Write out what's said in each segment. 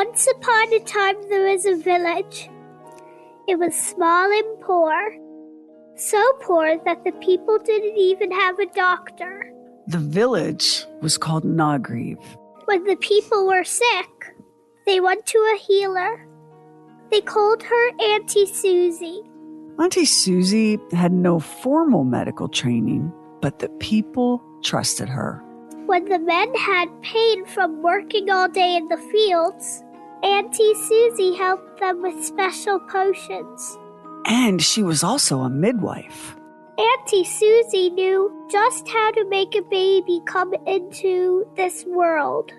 Once upon a time there was a village. It was small and poor. So poor that the people didn't even have a doctor. The village was called Nagriv. When the people were sick, they went to a healer. They called her Auntie Suzy. Auntie Suzy had no formal medical training, but the people trusted her. When the men had pain from working all day in the fields, Auntie Suzy helped them with special potions. And she was also a midwife. Auntie Suzy knew just how to make a baby come into this world.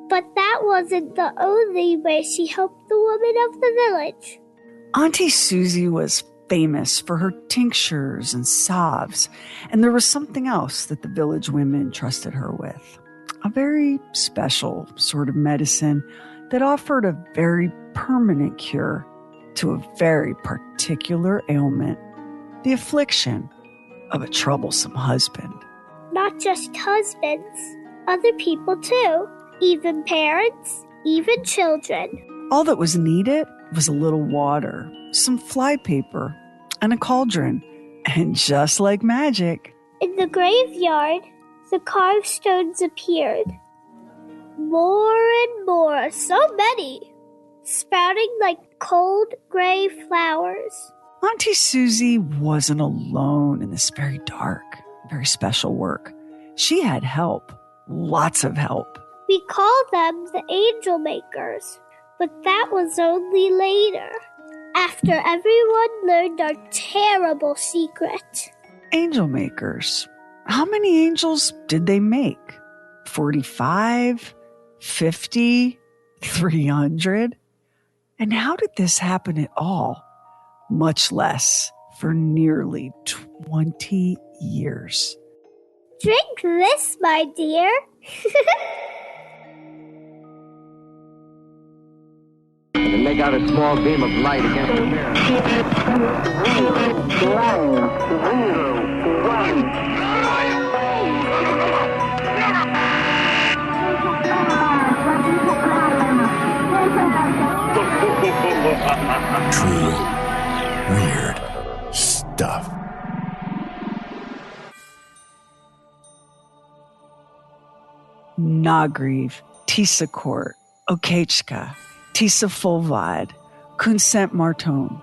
But that wasn't the only way she helped the women of the village. Auntie Suzy was famous for her tinctures and salves, and there was something else that the village women trusted her with. A very special sort of medicine that offered a very permanent cure to a very particular ailment, the affliction of a troublesome husband. Not just husbands, other people too, even parents, even children. All that was needed was a little water, some flypaper, and a cauldron. And just like magic, in the graveyard, the carved stones appeared. More and more, so many, sprouting like cold gray flowers. Auntie Suzy wasn't alone in this very dark, very special work. She had help, lots of help. We call them the angel makers, but that was only later, after everyone learned our terrible secret. Angel makers. How many angels did they make? 45? 50? 300? And how did this happen at all? Much less for nearly 20 years. Drink this, my dear. And make out a small beam of light against the mirror. Truly weird stuff. Nagriv, Tisa Court, Okechka, Tisa Fulvad, Kunsent Marton,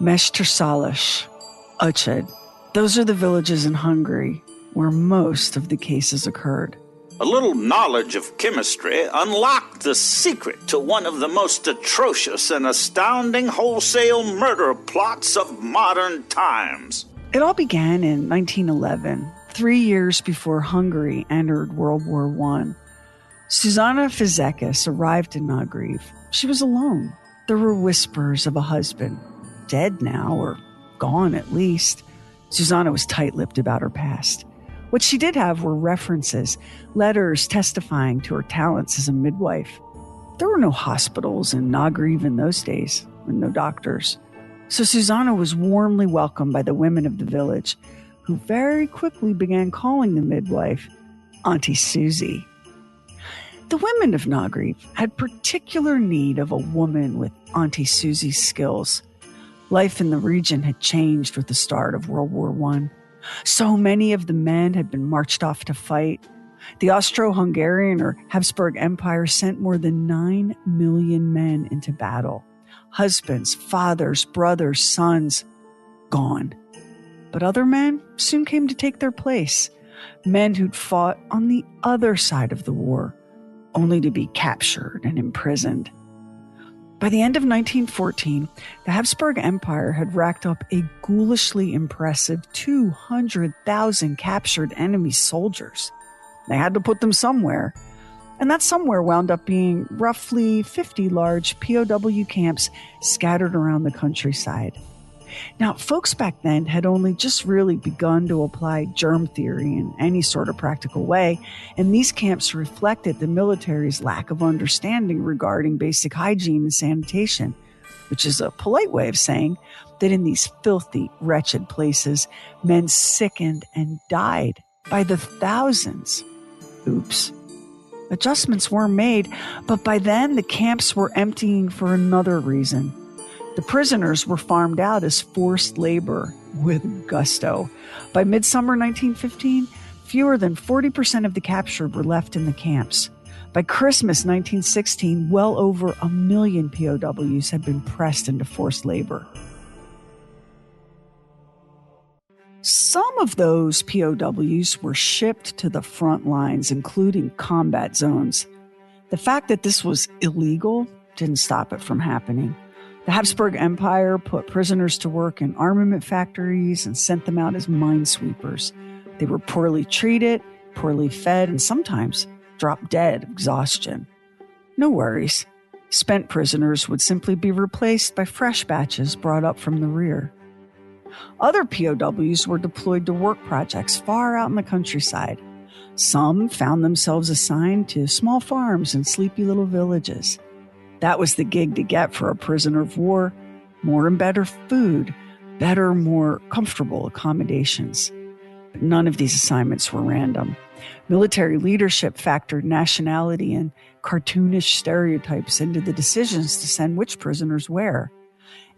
Meshtersalach, Uched. Those are the villages in Hungary where most of the cases occurred. A little knowledge of chemistry unlocked the secret to one of the most atrocious and astounding wholesale murder plots of modern times. It all began in 1911, 3 years before Hungary entered World War I. Susanna Fizekis arrived in Nagriv. She was alone. There were whispers of a husband, dead now, or gone at least. Susanna was tight-lipped about her past. What she did have were references, letters testifying to her talents as a midwife. There were no hospitals in Nagriv in those days, and no doctors. So Susanna was warmly welcomed by the women of the village, who very quickly began calling the midwife Auntie Suzy. The women of Nagriv had particular need of a woman with Auntie Suzy's skills. Life in the region had changed with the start of World War I. So many of the men had been marched off to fight. The Austro-Hungarian or Habsburg Empire sent more than 9 million men into battle. Husbands, fathers, brothers, sons, gone. But other men soon came to take their place. Men who'd fought on the other side of the war, only to be captured and imprisoned. By the end of 1914, the Habsburg Empire had racked up a ghoulishly impressive 200,000 captured enemy soldiers. They had to put them somewhere, and that somewhere wound up being roughly 50 large POW camps scattered around the countryside. Now, folks back then had only just really begun to apply germ theory in any sort of practical way, and these camps reflected the military's lack of understanding regarding basic hygiene and sanitation, which is a polite way of saying that in these filthy, wretched places, men sickened and died by the thousands. Oops. Adjustments were made, but by then the camps were emptying for another reason. The prisoners were farmed out as forced labor with gusto. By midsummer 1915, fewer than 40% of the captured were left in the camps. By Christmas 1916, well over 1 million POWs had been pressed into forced labor. Some of those POWs were shipped to the front lines, including combat zones. The fact that this was illegal didn't stop it from happening. The Habsburg Empire put prisoners to work in armament factories and sent them out as minesweepers. They were poorly treated, poorly fed, and sometimes dropped dead of exhaustion. No worries. Spent prisoners would simply be replaced by fresh batches brought up from the rear. Other POWs were deployed to work projects far out in the countryside. Some found themselves assigned to small farms and sleepy little villages. That was the gig to get for a prisoner of war: more and better food, better, more comfortable accommodations. But none of these assignments were random. Military leadership factored nationality and cartoonish stereotypes into the decisions to send which prisoners where.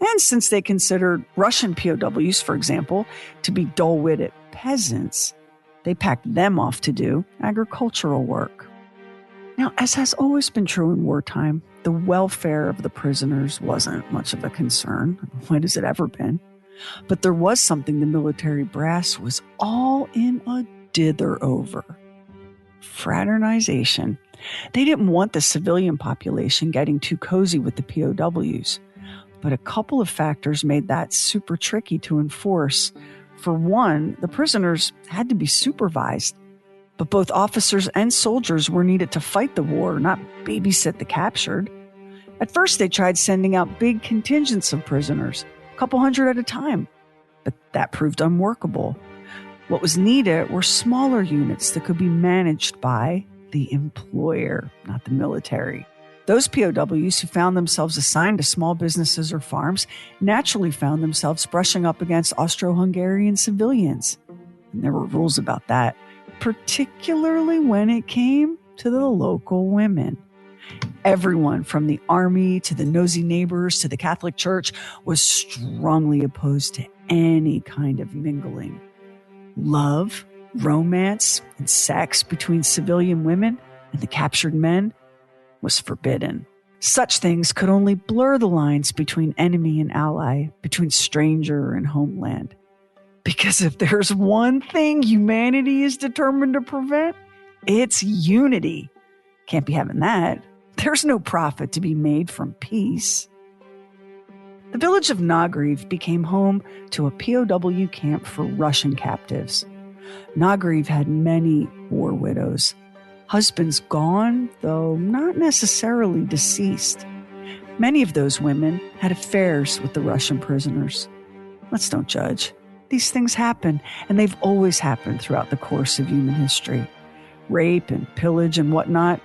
And since they considered Russian POWs, for example, to be dull-witted peasants, they packed them off to do agricultural work. Now, as has always been true in wartime, the welfare of the prisoners wasn't much of a concern. When has it ever been? But there was something the military brass was all in a dither over: fraternization. They didn't want the civilian population getting too cozy with the POWs. But a couple of factors made that super tricky to enforce. For one, the prisoners had to be supervised, but both officers and soldiers were needed to fight the war, not babysit the captured. At first, they tried sending out big contingents of prisoners, a couple hundred at a time, but that proved unworkable. What was needed were smaller units that could be managed by the employer, not the military. Those POWs who found themselves assigned to small businesses or farms naturally found themselves brushing up against Austro-Hungarian civilians. And there were rules about that, particularly when it came to the local women. Everyone from the army to the nosy neighbors to the Catholic Church was strongly opposed to any kind of mingling. Love, romance, and sex between civilian women and the captured men was forbidden. Such things could only blur the lines between enemy and ally, between stranger and homeland. Because if there's one thing humanity is determined to prevent, it's unity. Can't be having that. There's no profit to be made from peace. The village of Nagriv became home to a POW camp for Russian captives. Nagriv had many war widows. Husbands gone, though not necessarily deceased. Many of those women had affairs with the Russian prisoners. Let's don't judge. These things happen, and they've always happened throughout the course of human history. Rape and pillage and whatnot.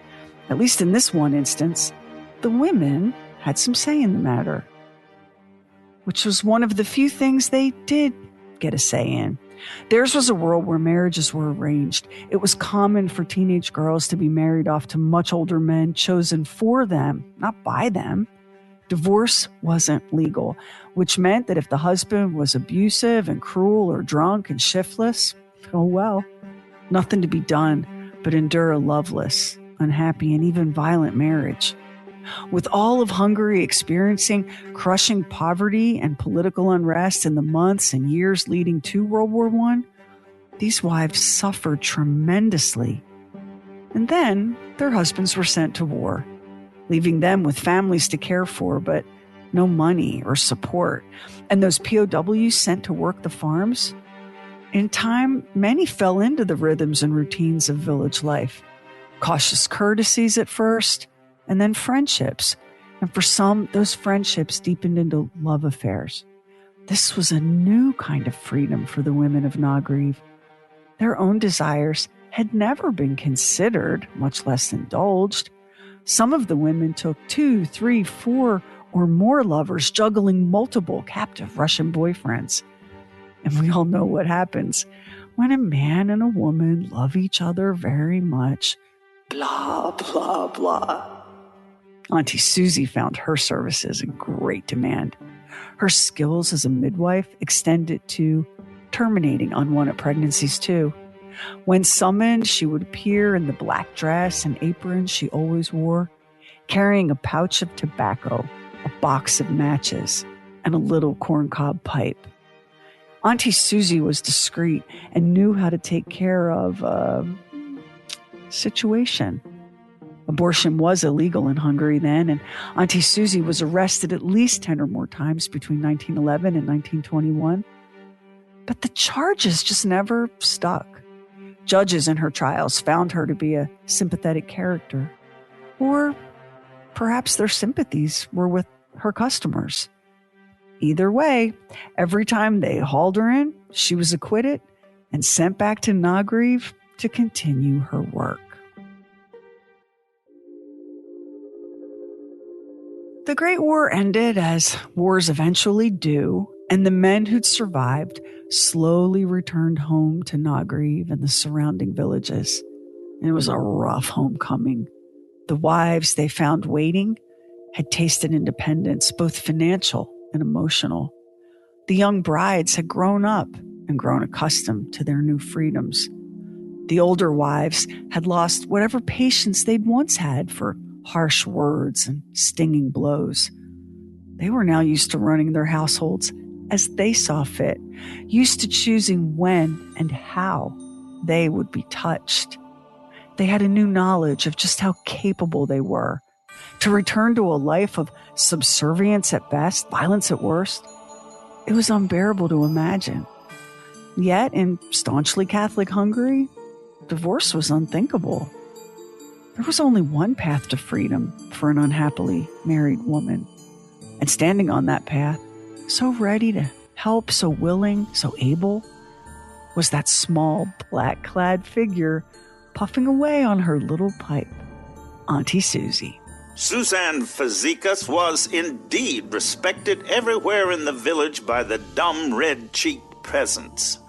At least in this one instance, the women had some say in the matter, which was one of the few things they did get a say in. Theirs was a world where marriages were arranged. It was common for teenage girls to be married off to much older men chosen for them, not by them. Divorce wasn't legal, which meant that if the husband was abusive and cruel or drunk and shiftless, oh well, nothing to be done but endure a loveless, unhappy, and even violent marriage. With all of Hungary experiencing crushing poverty and political unrest in the months and years leading to World War I, these wives suffered tremendously. And then their husbands were sent to war, leaving them with families to care for, but no money or support. And those POWs sent to work the farms? In time, many fell into the rhythms and routines of village life. Cautious courtesies at first, and then friendships. And for some, those friendships deepened into love affairs. This was a new kind of freedom for the women of Nagriv. Their own desires had never been considered, much less indulged. Some of the women took 2, 3, 4, or more lovers, juggling multiple captive Russian boyfriends. And we all know what happens when a man and a woman love each other very much. Blah, blah, blah. Auntie Suzy found her services in great demand. Her skills as a midwife extended to terminating unwanted pregnancies, too. When summoned, she would appear in the black dress and apron she always wore, carrying a pouch of tobacco, a box of matches, and a little corncob pipe. Auntie Suzy was discreet and knew how to take care of a situation. Abortion was illegal in Hungary then, and Auntie Suzy was arrested at least 10 or more times between 1911 and 1921. But the charges just never stuck. Judges in her trials found her to be a sympathetic character, or perhaps their sympathies were with her customers. Either way, every time they hauled her in, she was acquitted and sent back to Nagriv to continue her work. The Great War ended, as wars eventually do, and the men who'd survived slowly returned home to Nagriv and the surrounding villages. It was a rough homecoming. The wives they found waiting had tasted independence, both financial and emotional. The young brides had grown up and grown accustomed to their new freedoms. The older wives had lost whatever patience they'd once had for harsh words and stinging blows. They were now used to running their households as they saw fit, used to choosing when and how they would be touched. They had a new knowledge of just how capable they were. To return to a life of subservience at best, violence at worst, it was unbearable to imagine. Yet, in staunchly Catholic Hungary, divorce was unthinkable. There was only one path to freedom for an unhappily married woman. And standing on that path, so ready to help, so willing, so able, was that small, black-clad figure puffing away on her little pipe, Auntie Suzy. Suzanne Fazekas was indeed respected everywhere in the village by the dumb, red-cheeked peasants.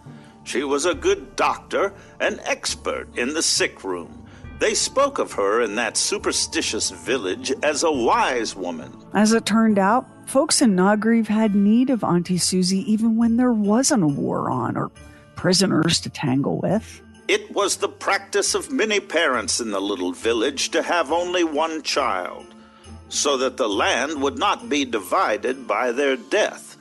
She was a good doctor, an expert in the sick room. They spoke of her in that superstitious village as a wise woman. As it turned out, folks in Nagriv had need of Auntie Suzy even when there wasn't a war on or prisoners to tangle with. It was the practice of many parents in the little village to have only one child, so that the land would not be divided by their death.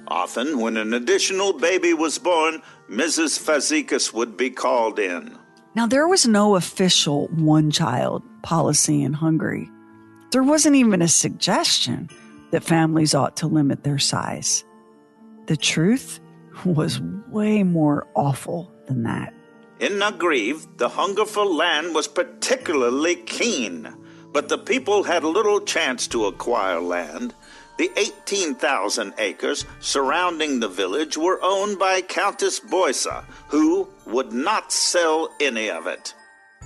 Often, when an additional baby was born, Mrs. Fazekas would be called in. Now, there was no official one-child policy in Hungary. There wasn't even a suggestion that families ought to limit their size. The truth was way more awful than that. In Nagriv, the hunger for land was particularly keen, but the people had little chance to acquire land. The 18,000 acres surrounding the village were owned by Countess Boysa, who would not sell any of it.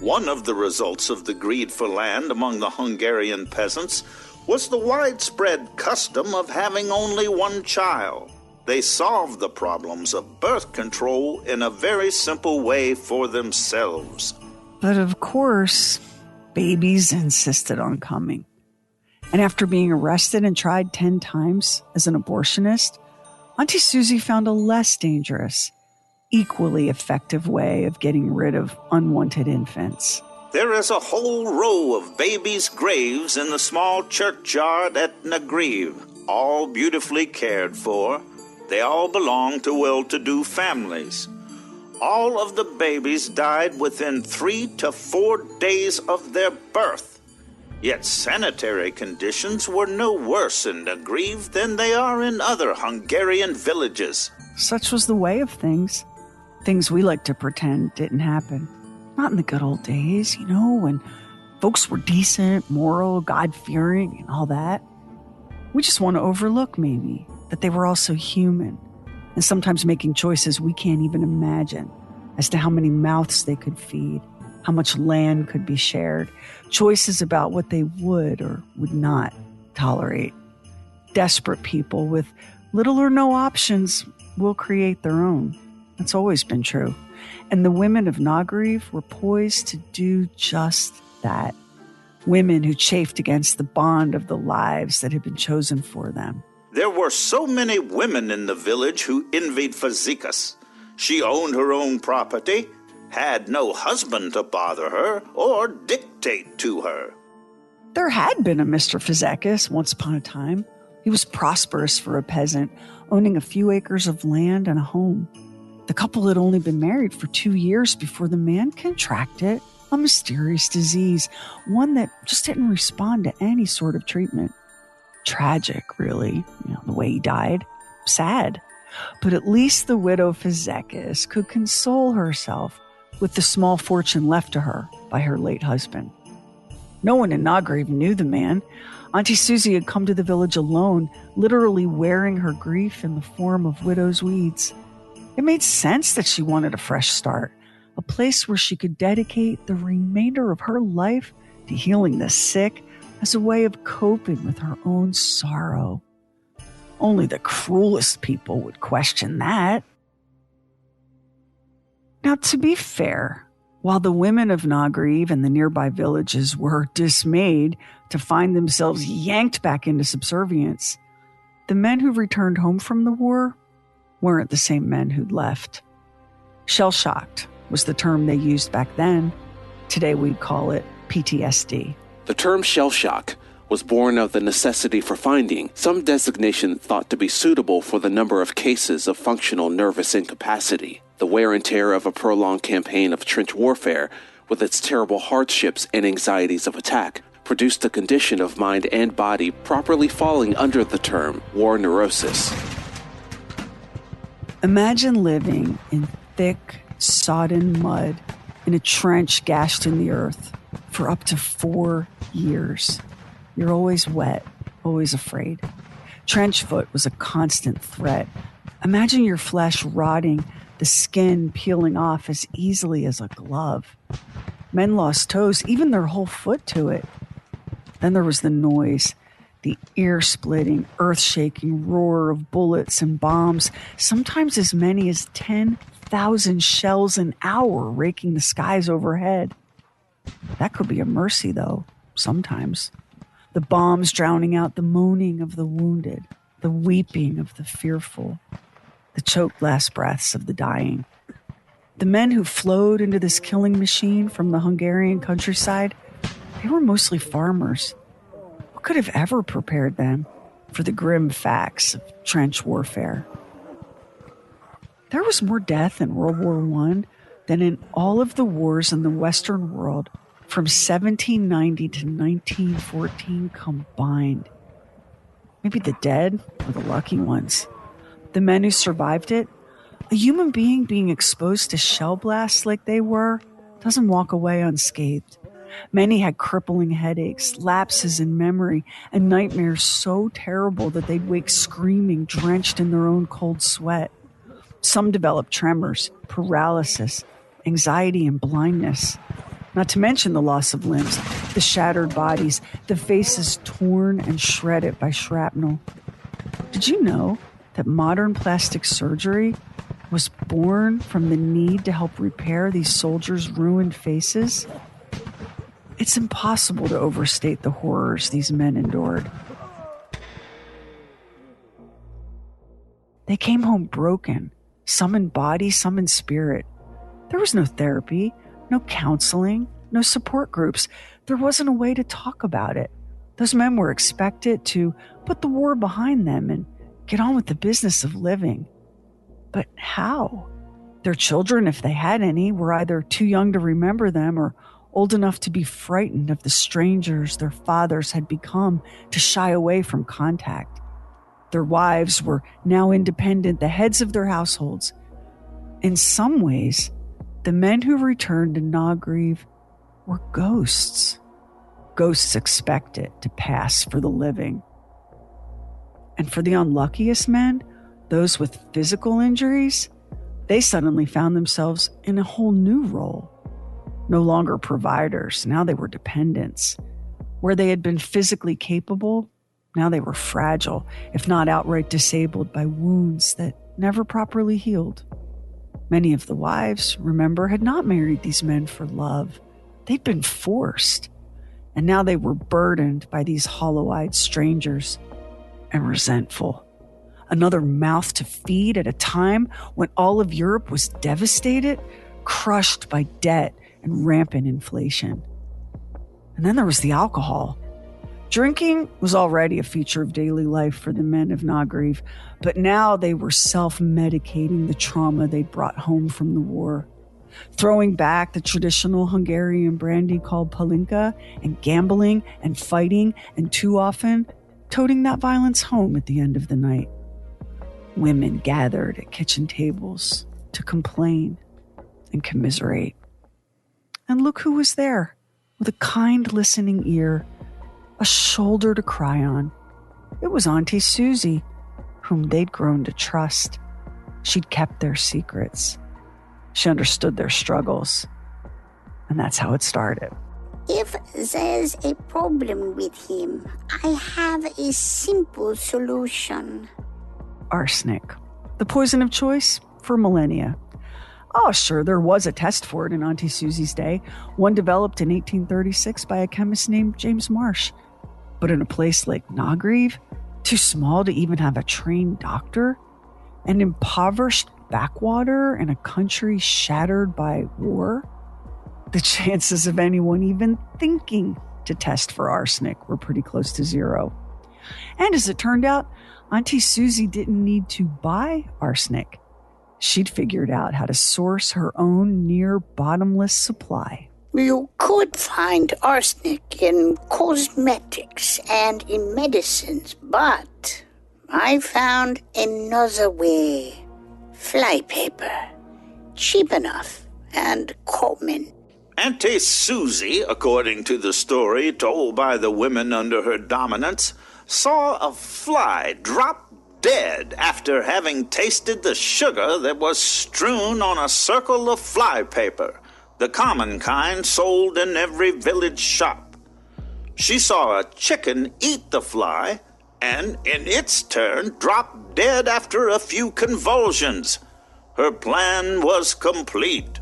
One of the results of the greed for land among the Hungarian peasants was the widespread custom of having only one child. They solved the problems of birth control in a very simple way for themselves. But of course, babies insisted on coming. And after being arrested and tried 10 times as an abortionist, Auntie Suzy found a less dangerous, equally effective way of getting rid of unwanted infants. There is a whole row of babies' graves in the small churchyard at Nagriv, all beautifully cared for. They all belong to well-to-do families. All of the babies died within 3 to 4 days of their birth. Yet sanitary conditions were no worse in Nagriv than they are in other Hungarian villages. Such was the way of things. Things we like to pretend didn't happen. Not in the good old days, when folks were decent, moral, God-fearing, and all that. We just want to overlook, maybe, that they were also human, and sometimes making choices we can't even imagine as to how many mouths they could feed, how much land could be shared, choices about what they would or would not tolerate. Desperate people with little or no options will create their own. That's always been true. And the women of Nagriv were poised to do just that. Women who chafed against the bond of the lives that had been chosen for them. There were so many women in the village who envied Fazekas. She owned her own property, had no husband to bother her or dictate to her. There had been a Mr. Fazekas once upon a time. He was prosperous for a peasant, owning a few acres of land and a home. The couple had only been married for 2 years before the man contracted a mysterious disease, one that just didn't respond to any sort of treatment. Tragic, really, the way he died. Sad. But at least the widow Fazekas could console herself with the small fortune left to her by her late husband. No one in Nagrave knew the man. Auntie Suzy had come to the village alone, literally wearing her grief in the form of widow's weeds. It made sense that she wanted a fresh start, a place where she could dedicate the remainder of her life to healing the sick as a way of coping with her own sorrow. Only the cruelest people would question that. Now, to be fair, while the women of Nagrave and the nearby villages were dismayed to find themselves yanked back into subservience, the men who returned home from the war weren't the same men who'd left. Shell-shocked was the term they used back then. Today we'd call it PTSD. The term shell shock was born of the necessity for finding some designation thought to be suitable for the number of cases of functional nervous incapacity. The wear and tear of a prolonged campaign of trench warfare, with its terrible hardships and anxieties of attack, produced a condition of mind and body properly falling under the term war neurosis. Imagine living in thick, sodden mud in a trench gashed in the earth for up to 4 years. You're always wet, always afraid. Trench foot was a constant threat. Imagine your flesh rotting, the skin peeling off as easily as a glove. Men lost toes, even their whole foot to it. Then there was the noise, the ear-splitting, earth-shaking roar of bullets and bombs, sometimes as many as 10,000 shells an hour raking the skies overhead. That could be a mercy, though, sometimes. The bombs drowning out the moaning of the wounded, the weeping of the fearful, the choked last breaths of the dying. The men who flowed into this killing machine from the Hungarian countryside, they were mostly farmers. What could have ever prepared them for the grim facts of trench warfare? There was more death in World War I than in all of the wars in the Western world from 1790 to 1914 combined. Maybe the dead were the lucky ones. The men who survived it, a human being exposed to shell blasts like they were, doesn't walk away unscathed. Many had crippling headaches, lapses in memory, and nightmares so terrible that they'd wake screaming, drenched in their own cold sweat. Some developed tremors, paralysis, anxiety, and blindness. Not to mention the loss of limbs, the shattered bodies, the faces torn and shredded by shrapnel. Did you know that modern plastic surgery was born from the need to help repair these soldiers' ruined faces? It's impossible to overstate the horrors these men endured. They came home broken, some in body, some in spirit. There was no therapy, no counseling, no support groups. There wasn't a way to talk about it. Those men were expected to put the war behind them and get on with the business of living. But how? Their children, if they had any, were either too young to remember them or old enough to be frightened of the strangers their fathers had become to shy away from contact. Their wives were now independent, the heads of their households. In some ways, the men who returned to Nagrave were ghosts. Ghosts expected to pass for the living. And for the unluckiest men, those with physical injuries, they suddenly found themselves in a whole new role. No longer providers, now they were dependents. Where they had been physically capable, now they were fragile, if not outright disabled by wounds that never properly healed. Many of the wives, remember, had not married these men for love. They'd been forced. And now they were burdened by these hollow-eyed strangers and resentful. Another mouth to feed at a time when all of Europe was devastated, crushed by debt and rampant inflation. And then there was the alcohol. Drinking was already a feature of daily life for the men of Nagriv, but now they were self-medicating the trauma they'd brought home from the war, throwing back the traditional Hungarian brandy called palinka, and gambling and fighting, and too often toting that violence home at the end of the night. Women gathered at kitchen tables to complain and commiserate. And look who was there, with a kind listening ear, a shoulder to cry on. It was Auntie Suzy, whom they'd grown to trust. She'd kept their secrets. She understood their struggles. And that's how it started. If there's a problem with him, I have a simple solution. Arsenic, the poison of choice for millennia. Oh, sure, there was a test for it in Auntie Suzy's day, one developed in 1836 by a chemist named James Marsh. But in a place like Nagriv, too small to even have a trained doctor, an impoverished backwater in a country shattered by war, the chances of anyone even thinking to test for arsenic were pretty close to zero. And as it turned out, Auntie Suzy didn't need to buy arsenic. She'd figured out how to source her own near bottomless supply. You could find arsenic in cosmetics and in medicines, but I found another way. Flypaper. Cheap enough and common. Auntie Suzy, according to the story told by the women under her dominance, saw a fly drop dead after having tasted the sugar that was strewn on a circle of flypaper, the common kind sold in every village shop. She saw a chicken eat the fly and, in its turn, drop dead after a few convulsions. Her plan was complete.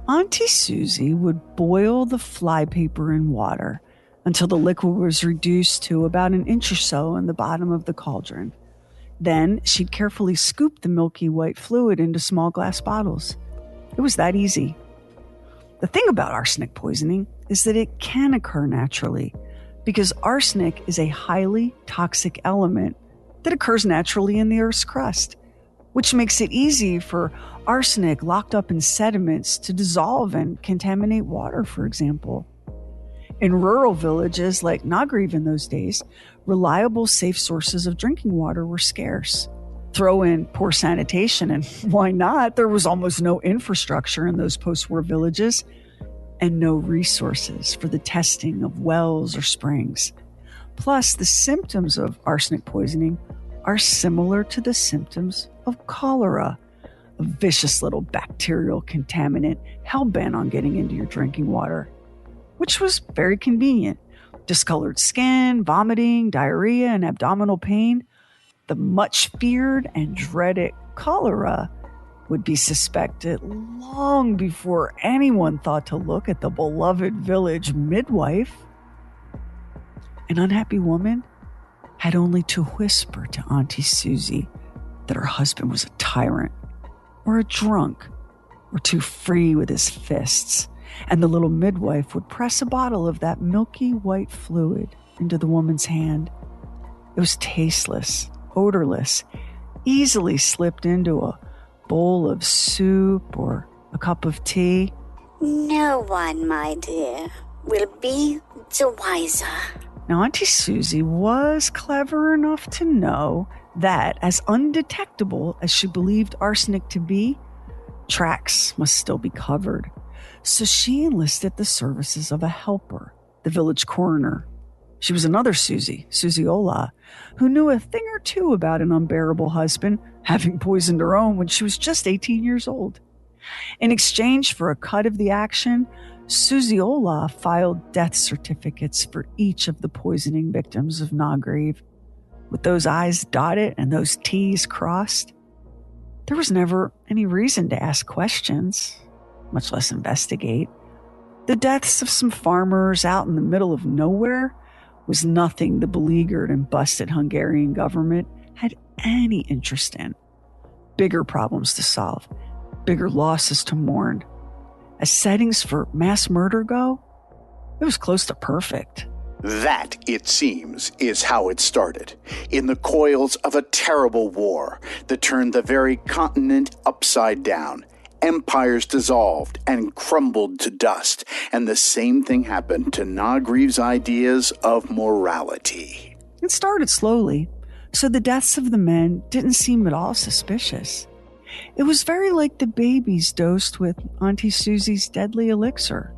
Auntie Suzy would boil the flypaper in water until the liquid was reduced to about an inch or so in the bottom of the cauldron. Then she'd carefully scoop the milky white fluid into small glass bottles. It was that easy. The thing about arsenic poisoning is that it can occur naturally because arsenic is a highly toxic element that occurs naturally in the Earth's crust, which makes it easy for arsenic locked up in sediments to dissolve and contaminate water, for example. In rural villages like Nagriv in those days, reliable, safe sources of drinking water were scarce. Throw in poor sanitation, and why not? There was almost no infrastructure in those post-war villages and no resources for the testing of wells or springs. Plus, the symptoms of arsenic poisoning are similar to the symptoms of cholera, a vicious little bacterial contaminant hell-bent on getting into your drinking water, which was very convenient. Discolored skin, vomiting, diarrhea, and abdominal pain. The much feared and dreaded cholera would be suspected long before anyone thought to look at the beloved village midwife. An unhappy woman had only to whisper to Auntie Suzy that her husband was a tyrant or a drunk or too free with his fists, and the little midwife would press a bottle of that milky white fluid into the woman's hand. It was tasteless, odorless, easily slipped into a bowl of soup or a cup of tea. No one, my dear, will be the wiser. Now, Auntie Suzy was clever enough to know that, as undetectable as she believed arsenic to be, tracks must still be covered. So she enlisted the services of a helper, the village coroner. She was another Suzy, Suzy Ola, who knew a thing or two about an unbearable husband, having poisoned her own when she was just 18 years old. In exchange for a cut of the action, Suzy Ola filed death certificates for each of the poisoning victims of Nagriv. With those I's dotted and those T's crossed, there was never any reason to ask questions, much less investigate. The deaths of some farmers out in the middle of nowhere was nothing the beleaguered and busted Hungarian government had any interest in. Bigger problems to solve, bigger losses to mourn. As settings for mass murder go, it was close to perfect. That, it seems, is how it started, in the coils of a terrible war that turned the very continent upside down. Empires dissolved and crumbled to dust, and the same thing happened to Nagriev's ideas of morality. It started slowly, so the deaths of the men didn't seem at all suspicious. It was very like the babies dosed with Auntie Suzy's deadly elixir.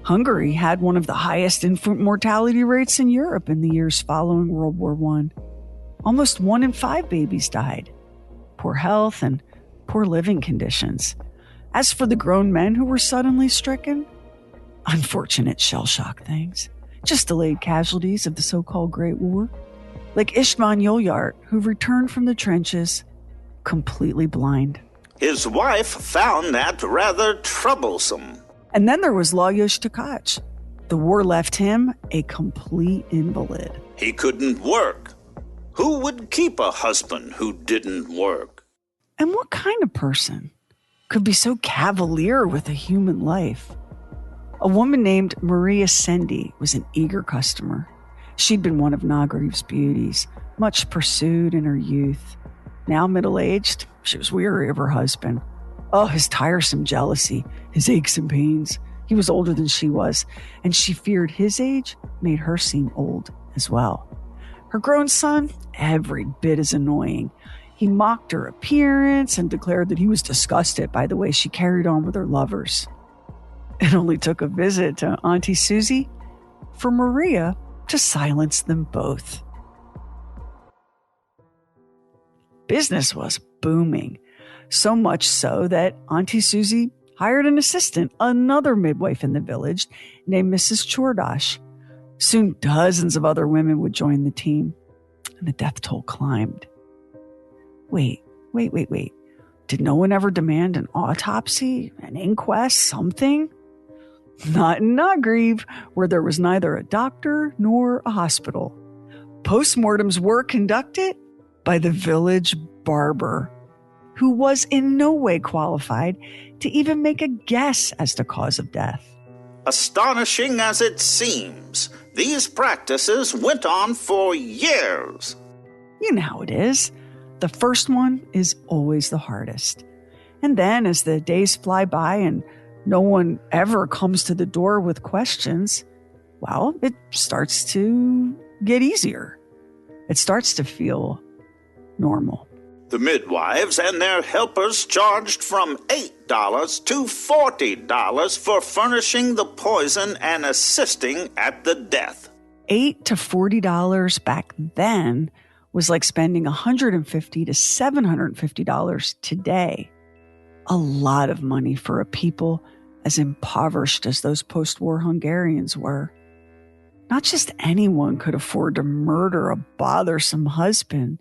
Hungary had one of the highest infant mortality rates in Europe in the years following World War I. Almost 1 in 5 babies died. Poor health and poor living conditions. As for the grown men who were suddenly stricken, unfortunate shell shock things, just delayed casualties of the so-called Great War, like István Jólyart, who returned from the trenches completely blind. His wife found that rather troublesome. And then there was Lajos Tkacs. The war left him a complete invalid. He couldn't work. Who would keep a husband who didn't work? And what kind of person could be so cavalier with a human life? A woman named Maria Sendi was an eager customer. She'd been one of Nagriev's beauties, much pursued in her youth. Now middle-aged, she was weary of her husband. Oh, his tiresome jealousy, his aches and pains. He was older than she was, and she feared his age made her seem old as well. Her grown son, every bit as annoying. He mocked her appearance and declared that he was disgusted by the way she carried on with her lovers. It only took a visit to Auntie Suzy for Maria to silence them both. Business was booming, so much so that Auntie Suzy hired an assistant, another midwife in the village named Mrs. Chordash. Soon dozens of other women would join the team, and the death toll climbed. Wait. Did no one ever demand an autopsy, an inquest, something? Not in Nagriv, where there was neither a doctor nor a hospital. Postmortems were conducted by the village barber, who was in no way qualified to even make a guess as to cause of death. Astonishing as it seems, these practices went on for years. You know how it is. The first one is always the hardest. And then as the days fly by and no one ever comes to the door with questions, well, it starts to get easier. It starts to feel normal. The midwives and their helpers charged from $8 to $40 for furnishing the poison and assisting at the death. $8 to $40 back then was like spending $150 to $750 today. A lot of money for a people as impoverished as those post-war Hungarians were. Not just anyone could afford to murder a bothersome husband.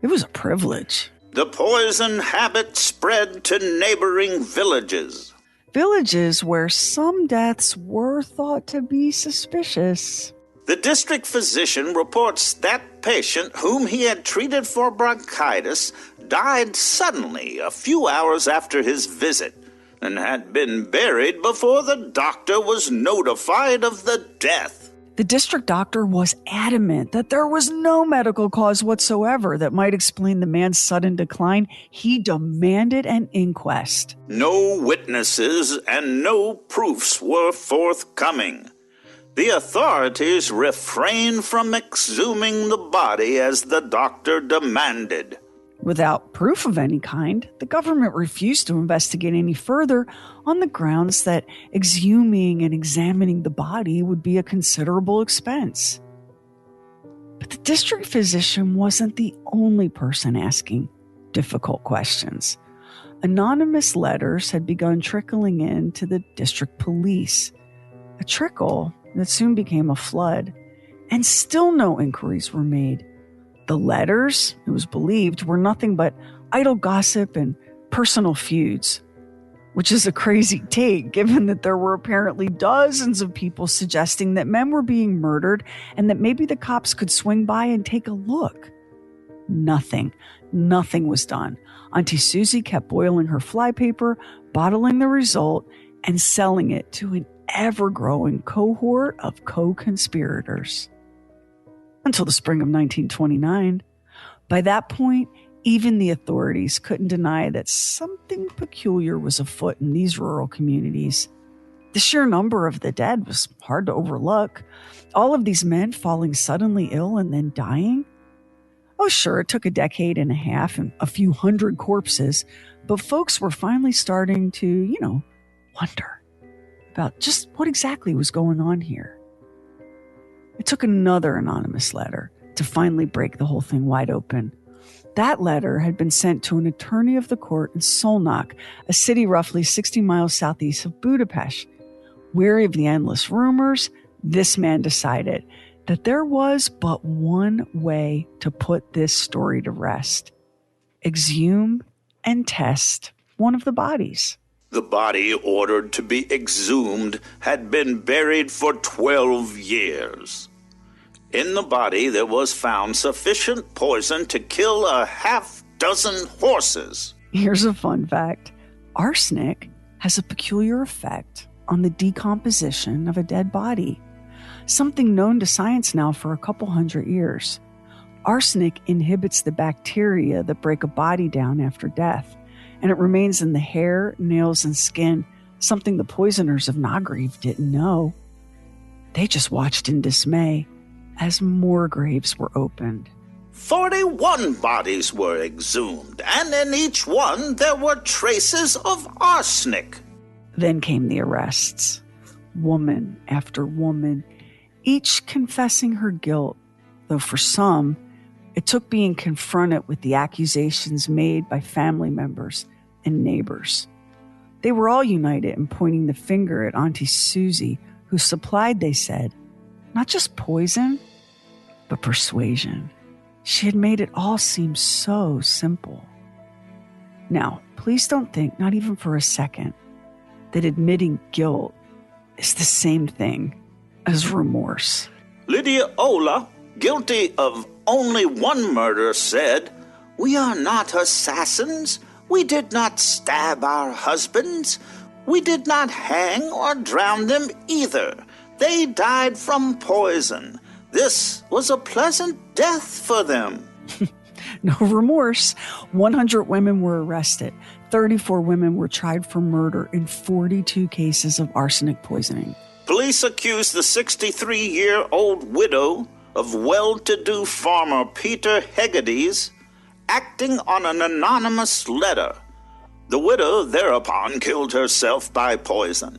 It was a privilege. The poison habit spread to neighboring villages. Villages where some deaths were thought to be suspicious. The district physician reports that patient whom he had treated for bronchitis died suddenly a few hours after his visit and had been buried before the doctor was notified of the death. The district doctor was adamant that there was no medical cause whatsoever that might explain the man's sudden decline. He demanded an inquest. No witnesses and no proofs were forthcoming. The authorities refrained from exhuming the body as the doctor demanded. Without proof of any kind, the government refused to investigate any further on the grounds that exhuming and examining the body would be a considerable expense. But the district physician wasn't the only person asking difficult questions. Anonymous letters had begun trickling in to the district police, a trickle that soon became a flood, and still no inquiries were made. The letters, it was believed, were nothing but idle gossip and personal feuds. which is a crazy take given that there were apparently dozens of people suggesting that men were being murdered and that maybe the cops could swing by and take a look. Nothing was done. Auntie Suzy kept boiling her flypaper, bottling the result, and selling it to an ever-growing cohort of co-conspirators. Until the spring of 1929. By that point, even the authorities couldn't deny that something peculiar was afoot in these rural communities. The sheer number of the dead was hard to overlook. All of these men falling suddenly ill and then dying. Oh, sure, it took a decade and a half and a few hundred corpses, but folks were finally starting to, wonder about just what exactly was going on here. It took another anonymous letter to finally break the whole thing wide open. That letter had been sent to an attorney of the court in Szolnok, a city roughly 60 miles southeast of Budapest. Weary of the endless rumors, this man decided that there was but one way to put this story to rest: exhume and test one of the bodies. The body ordered to be exhumed had been buried for 12 years. In the body, there was found sufficient poison to kill a half-dozen horses. Here's a fun fact. Arsenic has a peculiar effect on the decomposition of a dead body, something known to science now for a couple hundred years. Arsenic inhibits the bacteria that break a body down after death, and it remains in the hair, nails, and skin, something the poisoners of Nagreve didn't know. They just watched in dismay as more graves were opened. 41 bodies were exhumed, and in each one there were traces of arsenic. Then came the arrests. Woman after woman, each confessing her guilt, though for some, it took being confronted with the accusations made by family members and neighbors. They were all united in pointing the finger at Auntie Suzy, who supplied, they said, not just poison, but persuasion. She had made it all seem so simple. Now, please don't think, not even for a second, that admitting guilt is the same thing as remorse. Lydia Ola, guilty of only one murder, said, "We are not assassins. We did not stab our husbands. We did not hang or drown them either. They died from poison. This was a pleasant death for them." No remorse. 100 women were arrested. 34 women were tried for murder in 42 cases of arsenic poisoning. Police accused the 63-year-old widow of well-to-do farmer Peter Hegedes acting on an anonymous letter. The widow thereupon killed herself by poison.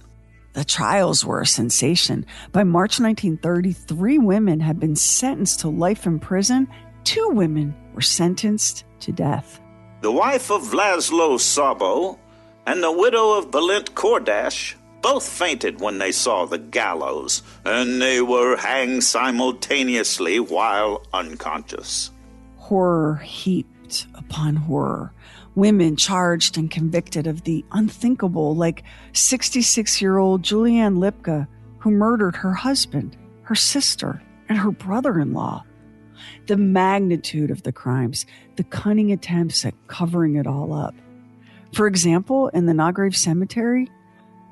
The trials were a sensation. By March 1930, 3 women had been sentenced to life in prison. 2 women were sentenced to death. The wife of Laszlo Szabo and the widow of Balint Kordash both fainted when they saw the gallows, and they were hanged simultaneously while unconscious. Horror heaped upon horror. Women charged and convicted of the unthinkable, like 66-year-old Julianne Lipka, who murdered her husband, her sister, and her brother-in-law. The magnitude of the crimes, the cunning attempts at covering it all up. For example, in the Nagreve Cemetery,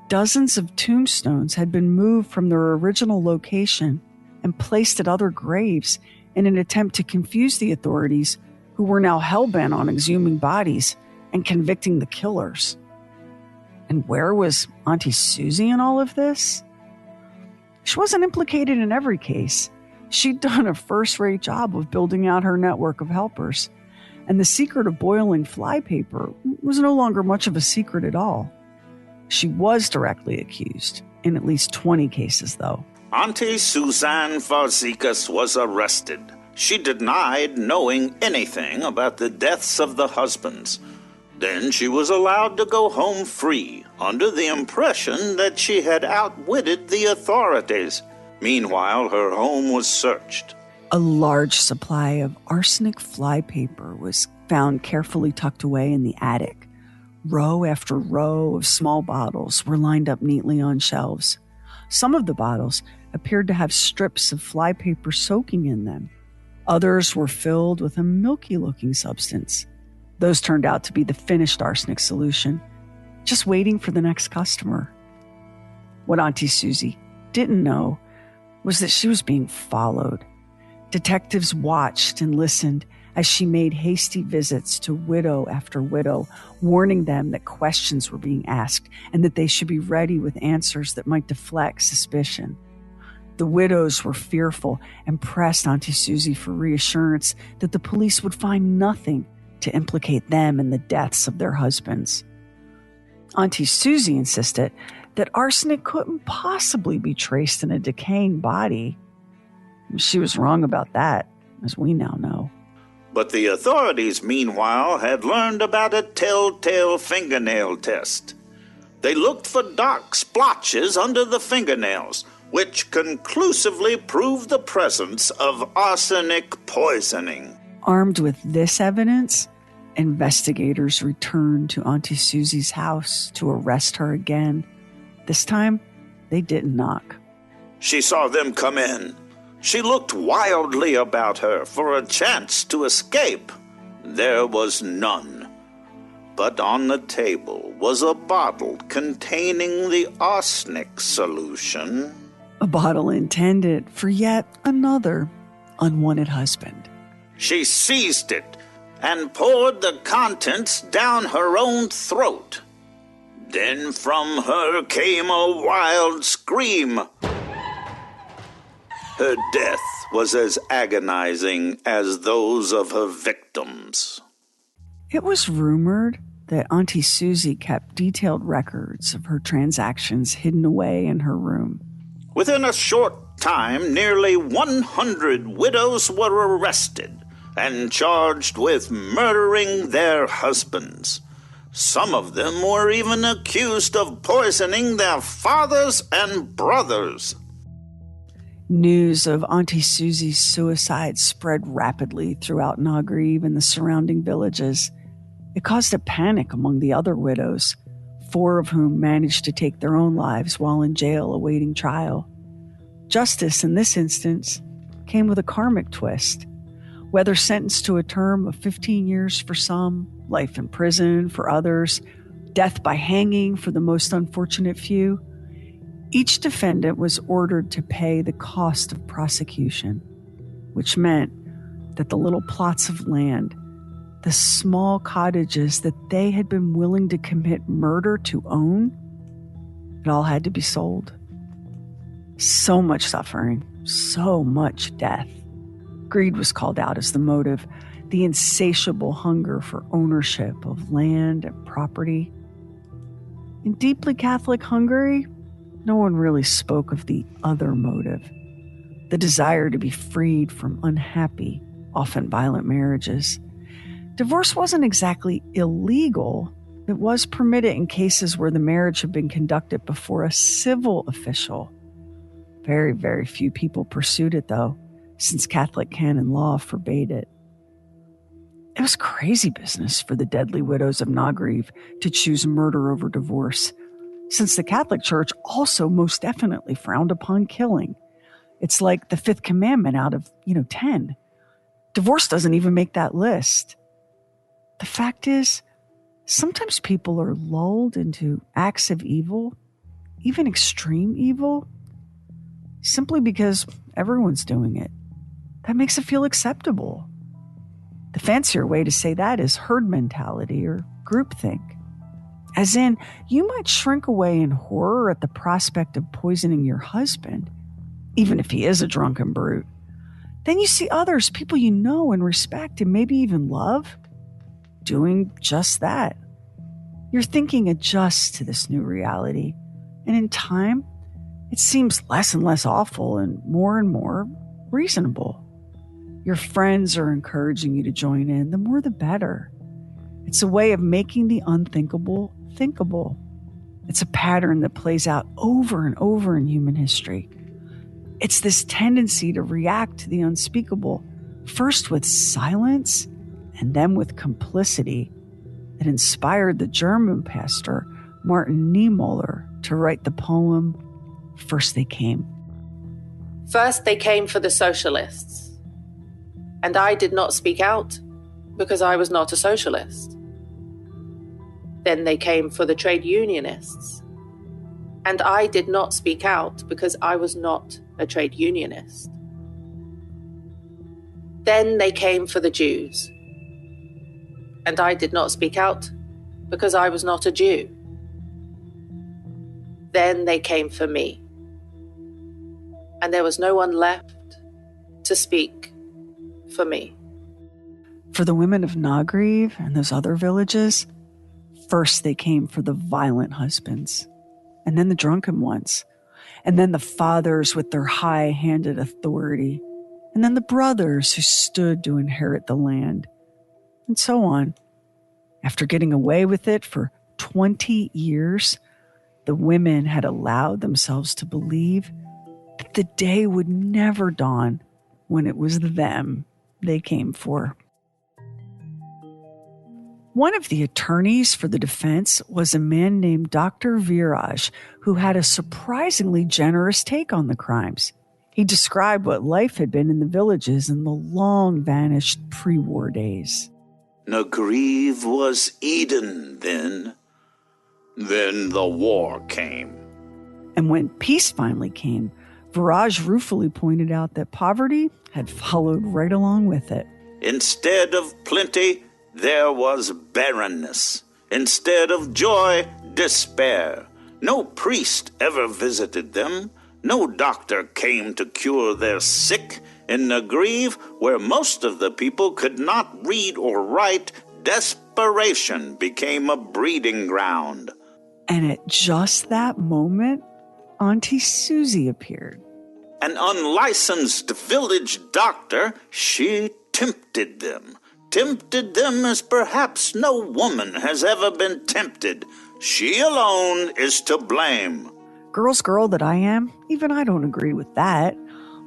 dozens of tombstones had been moved from their original location and placed at other graves in an attempt to confuse the authorities, who were now hell-bent on exhuming bodies and convicting the killers. And where was Auntie Suzy in all of this? She wasn't implicated in every case. She'd done a first-rate job of building out her network of helpers, and the secret of boiling flypaper was no longer much of a secret at all. She was directly accused in at least 20 cases, though. Auntie Suzanne Farzikas was arrested. She denied knowing anything about the deaths of the husbands. Then she was allowed to go home free, under the impression that she had outwitted the authorities. Meanwhile, her home was searched. A large supply of arsenic flypaper was found carefully tucked away in the attic. Row after row of small bottles were lined up neatly on shelves. Some of the bottles appeared to have strips of flypaper soaking in them. Others were filled with a milky-looking substance. Those turned out to be the finished arsenic solution, just waiting for the next customer. What Auntie Suzy didn't know was that she was being followed. Detectives watched and listened as she made hasty visits to widow after widow, warning them that questions were being asked and that they should be ready with answers that might deflect suspicion. The widows were fearful and pressed Auntie Suzy for reassurance that the police would find nothing to implicate them in the deaths of their husbands. Auntie Suzy insisted that arsenic couldn't possibly be traced in a decaying body. She was wrong about that, as we now know. But the authorities, meanwhile, had learned about a telltale fingernail test. They looked for dark splotches under the fingernails, which conclusively proved the presence of arsenic poisoning. Armed with this evidence, investigators returned to Auntie Suzy's house to arrest her again. This time, they didn't knock. She saw them come in. She looked wildly about her for a chance to escape. There was none. But on the table was a bottle containing the arsenic solution. A bottle intended for yet another unwanted husband. She seized it and poured the contents down her own throat. Then from her came a wild scream. Her death was as agonizing as those of her victims. It was rumored that Auntie Suzy kept detailed records of her transactions hidden away in her room. Within a short time, nearly 100 widows were arrested and charged with murdering their husbands. Some of them were even accused of poisoning their fathers and brothers. News of Auntie Suzy's suicide spread rapidly throughout Nagreve and the surrounding villages. It caused a panic among the other widows, 4 of whom managed to take their own lives while in jail awaiting trial. Justice in this instance came with a karmic twist. Whether sentenced to a term of 15 years for some, life in prison for others, death by hanging for the most unfortunate few, each defendant was ordered to pay the cost of prosecution, which meant that the little plots of land, the small cottages that they had been willing to commit murder to own, it all had to be sold. So much suffering, so much death. Greed was called out as the motive, the insatiable hunger for ownership of land and property. In deeply Catholic Hungary, no one really spoke of the other motive, the desire to be freed from unhappy, often violent marriages. Divorce wasn't exactly illegal. It was permitted in cases where the marriage had been conducted before a civil official. Very, very few people pursued it, though, since Catholic canon law forbade it. It was crazy business for the deadly widows of Nagreve to choose murder over divorce, since the Catholic Church also most definitely frowned upon killing. It's like the 5th commandment out of, 10. Divorce doesn't even make that list. The fact is, sometimes people are lulled into acts of evil, even extreme evil, simply because everyone's doing it. That makes it feel acceptable. The fancier way to say that is herd mentality or groupthink. As in, you might shrink away in horror at the prospect of poisoning your husband, even if he is a drunken brute. Then you see others, people you know and respect and maybe even love, doing just that. Your thinking adjusts to this new reality, and in time, it seems less and less awful and more reasonable. Your friends are encouraging you to join in, the more the better. It's a way of making the unthinkable thinkable. It's a pattern that plays out over and over in human history. It's this tendency to react to the unspeakable, first with silence and then with complicity, that inspired the German pastor Martin Niemöller to write the poem First They Came. First they came for the socialists, and I did not speak out because I was not a socialist. Then they came for the trade unionists, and I did not speak out because I was not a trade unionist. Then they came for the Jews, and I did not speak out because I was not a Jew. Then they came for me, and there was no one left to speak for me. For the women of Nagriv and those other villages, first they came for the violent husbands, and then the drunken ones, and then the fathers with their high-handed authority, and then the brothers who stood to inherit the land, and so on. After getting away with it for 20 years, the women had allowed themselves to believe that the day would never dawn when it was them they came for. One of the attorneys for the defense was a man named Dr. Viraj, who had a surprisingly generous take on the crimes. He described what life had been in the villages in the long-vanished pre-war days. Nagriv was Eden then. Then the war came. And when peace finally came, Viraj ruefully pointed out that poverty had followed right along with it. Instead of plenty, there was barrenness. Instead of joy, despair. No priest ever visited them. No doctor came to cure their sick. In Nagriv, where most of the people could not read or write, desperation became a breeding ground. And at just that moment, Auntie Suzy appeared. An unlicensed village doctor, she tempted them as perhaps no woman has ever been tempted. She alone is to blame. Girl's girl that I am, even I don't agree with that.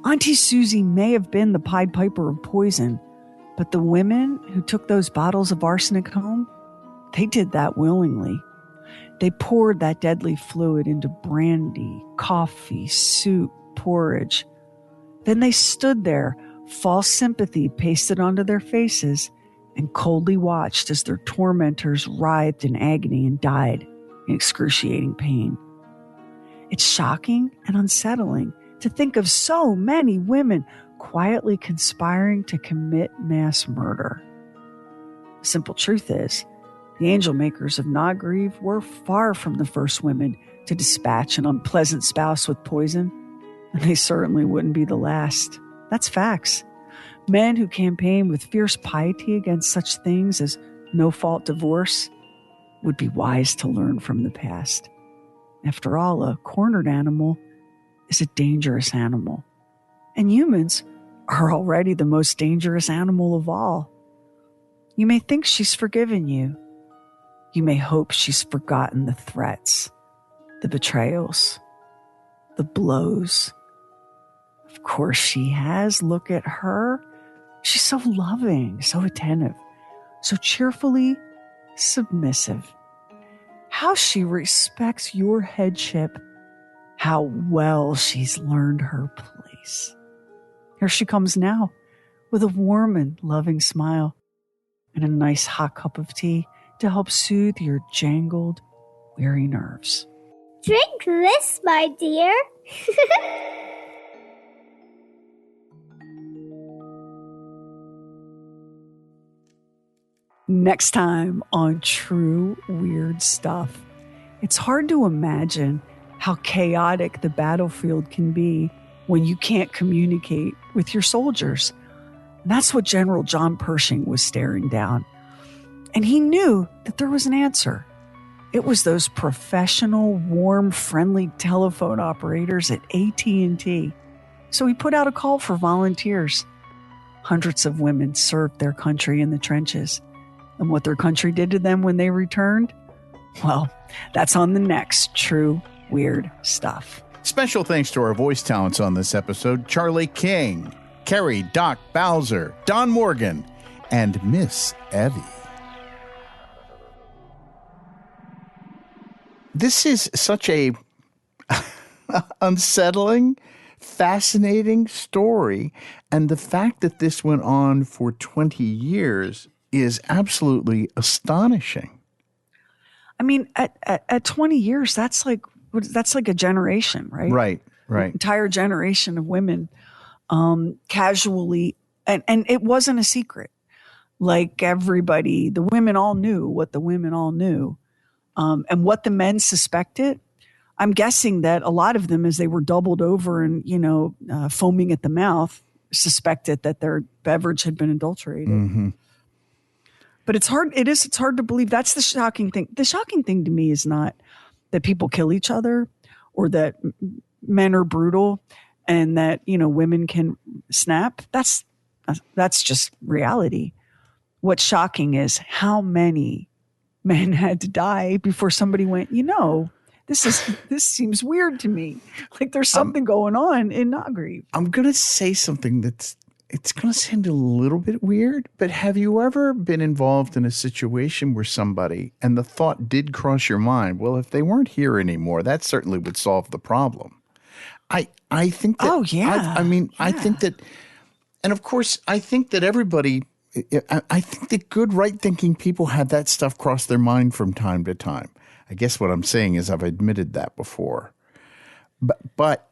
Auntie Suzy may have been the Pied Piper of poison, but the women who took those bottles of arsenic home, they did that willingly. They poured that deadly fluid into brandy, coffee, soup, porridge. Then they stood there, false sympathy pasted onto their faces, and coldly watched as their tormentors writhed in agony and died in excruciating pain. It's shocking and unsettling to think of so many women quietly conspiring to commit mass murder. The simple truth is, the angel makers of Nagriv were far from the first women to dispatch an unpleasant spouse with poison, and they certainly wouldn't be the last. That's facts. Men who campaign with fierce piety against such things as no-fault divorce would be wise to learn from the past. After all, a cornered animal is a dangerous animal, and humans are already the most dangerous animal of all. You may think she's forgiven you. You may hope she's forgotten the threats, the betrayals, the blows. Of course she has. Look at her. She's so loving, so attentive, so cheerfully submissive. How she respects your headship. How well she's learned her place. Here she comes now with a warm and loving smile and a nice hot cup of tea to help soothe your jangled, weary nerves. Drink this, my dear. Next time on True Weird Stuff. It's hard to imagine how chaotic the battlefield can be when you can't communicate with your soldiers. And that's what General John Pershing was staring down. And he knew that there was an answer. It was those professional, warm, friendly telephone operators at AT&T. So he put out a call for volunteers. Hundreds of women served their country in the trenches. And what their country did to them when they returned? Well, that's on the next True Weird Stuff. Special thanks to our voice talents on this episode: Charlie King, Carrie Doc Bowser, Don Morgan, and Miss Evie. this is such a unsettling, fascinating story. And the fact that this went on for 20 years is absolutely astonishing. I mean, at 20 years, that's like a generation, right? Right. An entire generation of women casually, and it wasn't a secret. Like everybody, the women all knew what the women all knew, and what the men suspected. I'm guessing that a lot of them, as they were doubled over and, foaming at the mouth, suspected that their beverage had been adulterated. Mm-hmm. But it's hard to believe. That's the shocking thing. The shocking thing to me is not that people kill each other or that men are brutal and that, women can snap. That's just reality. What's shocking is how many men had to die before somebody went, this seems weird to me. Like there's something going on in Nagriv. I'm going to say something it's going to sound a little bit weird, but have you ever been involved in a situation where somebody, and the thought did cross your mind, well, if they weren't here anymore, that certainly would solve the problem. I think that, oh, yeah. I think that, and of course, I think that everybody, I think that good, right-thinking people have that stuff cross their mind from time to time. I guess what I'm saying is I've admitted that before. But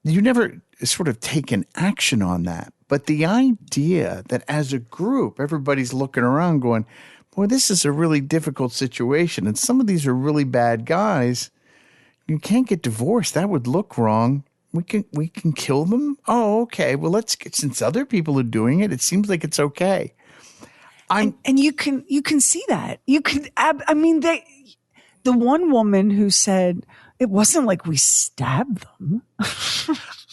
you never sort of taken action on that. But the idea that as a group, everybody's looking around going, boy, this is a really difficult situation. And some of these are really bad guys. You can't get divorced. That would look wrong. We can kill them. Oh, okay. Well, since other people are doing it, it seems like it's okay. And you can see that. You can, the one woman who said, it wasn't like we stabbed them.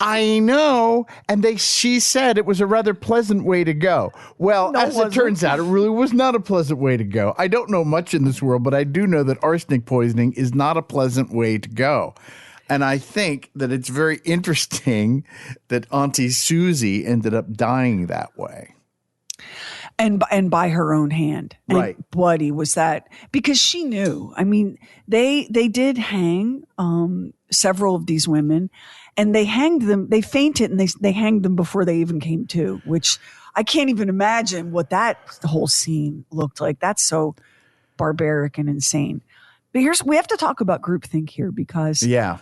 I know. And she said it was a rather pleasant way to go. Well, as it turns out, it really was not a pleasant way to go. I don't know much in this world, but I do know that arsenic poisoning is not a pleasant way to go. And I think that it's very interesting that Auntie Suzy ended up dying that way. And by her own hand. And right. Bloody was that, because she knew. I mean, they did hang several of these women, and they hanged them. They fainted and they hanged them before they even came to, which I can't even imagine what that whole scene looked like. That's so barbaric and insane. But we have to talk about groupthink here because there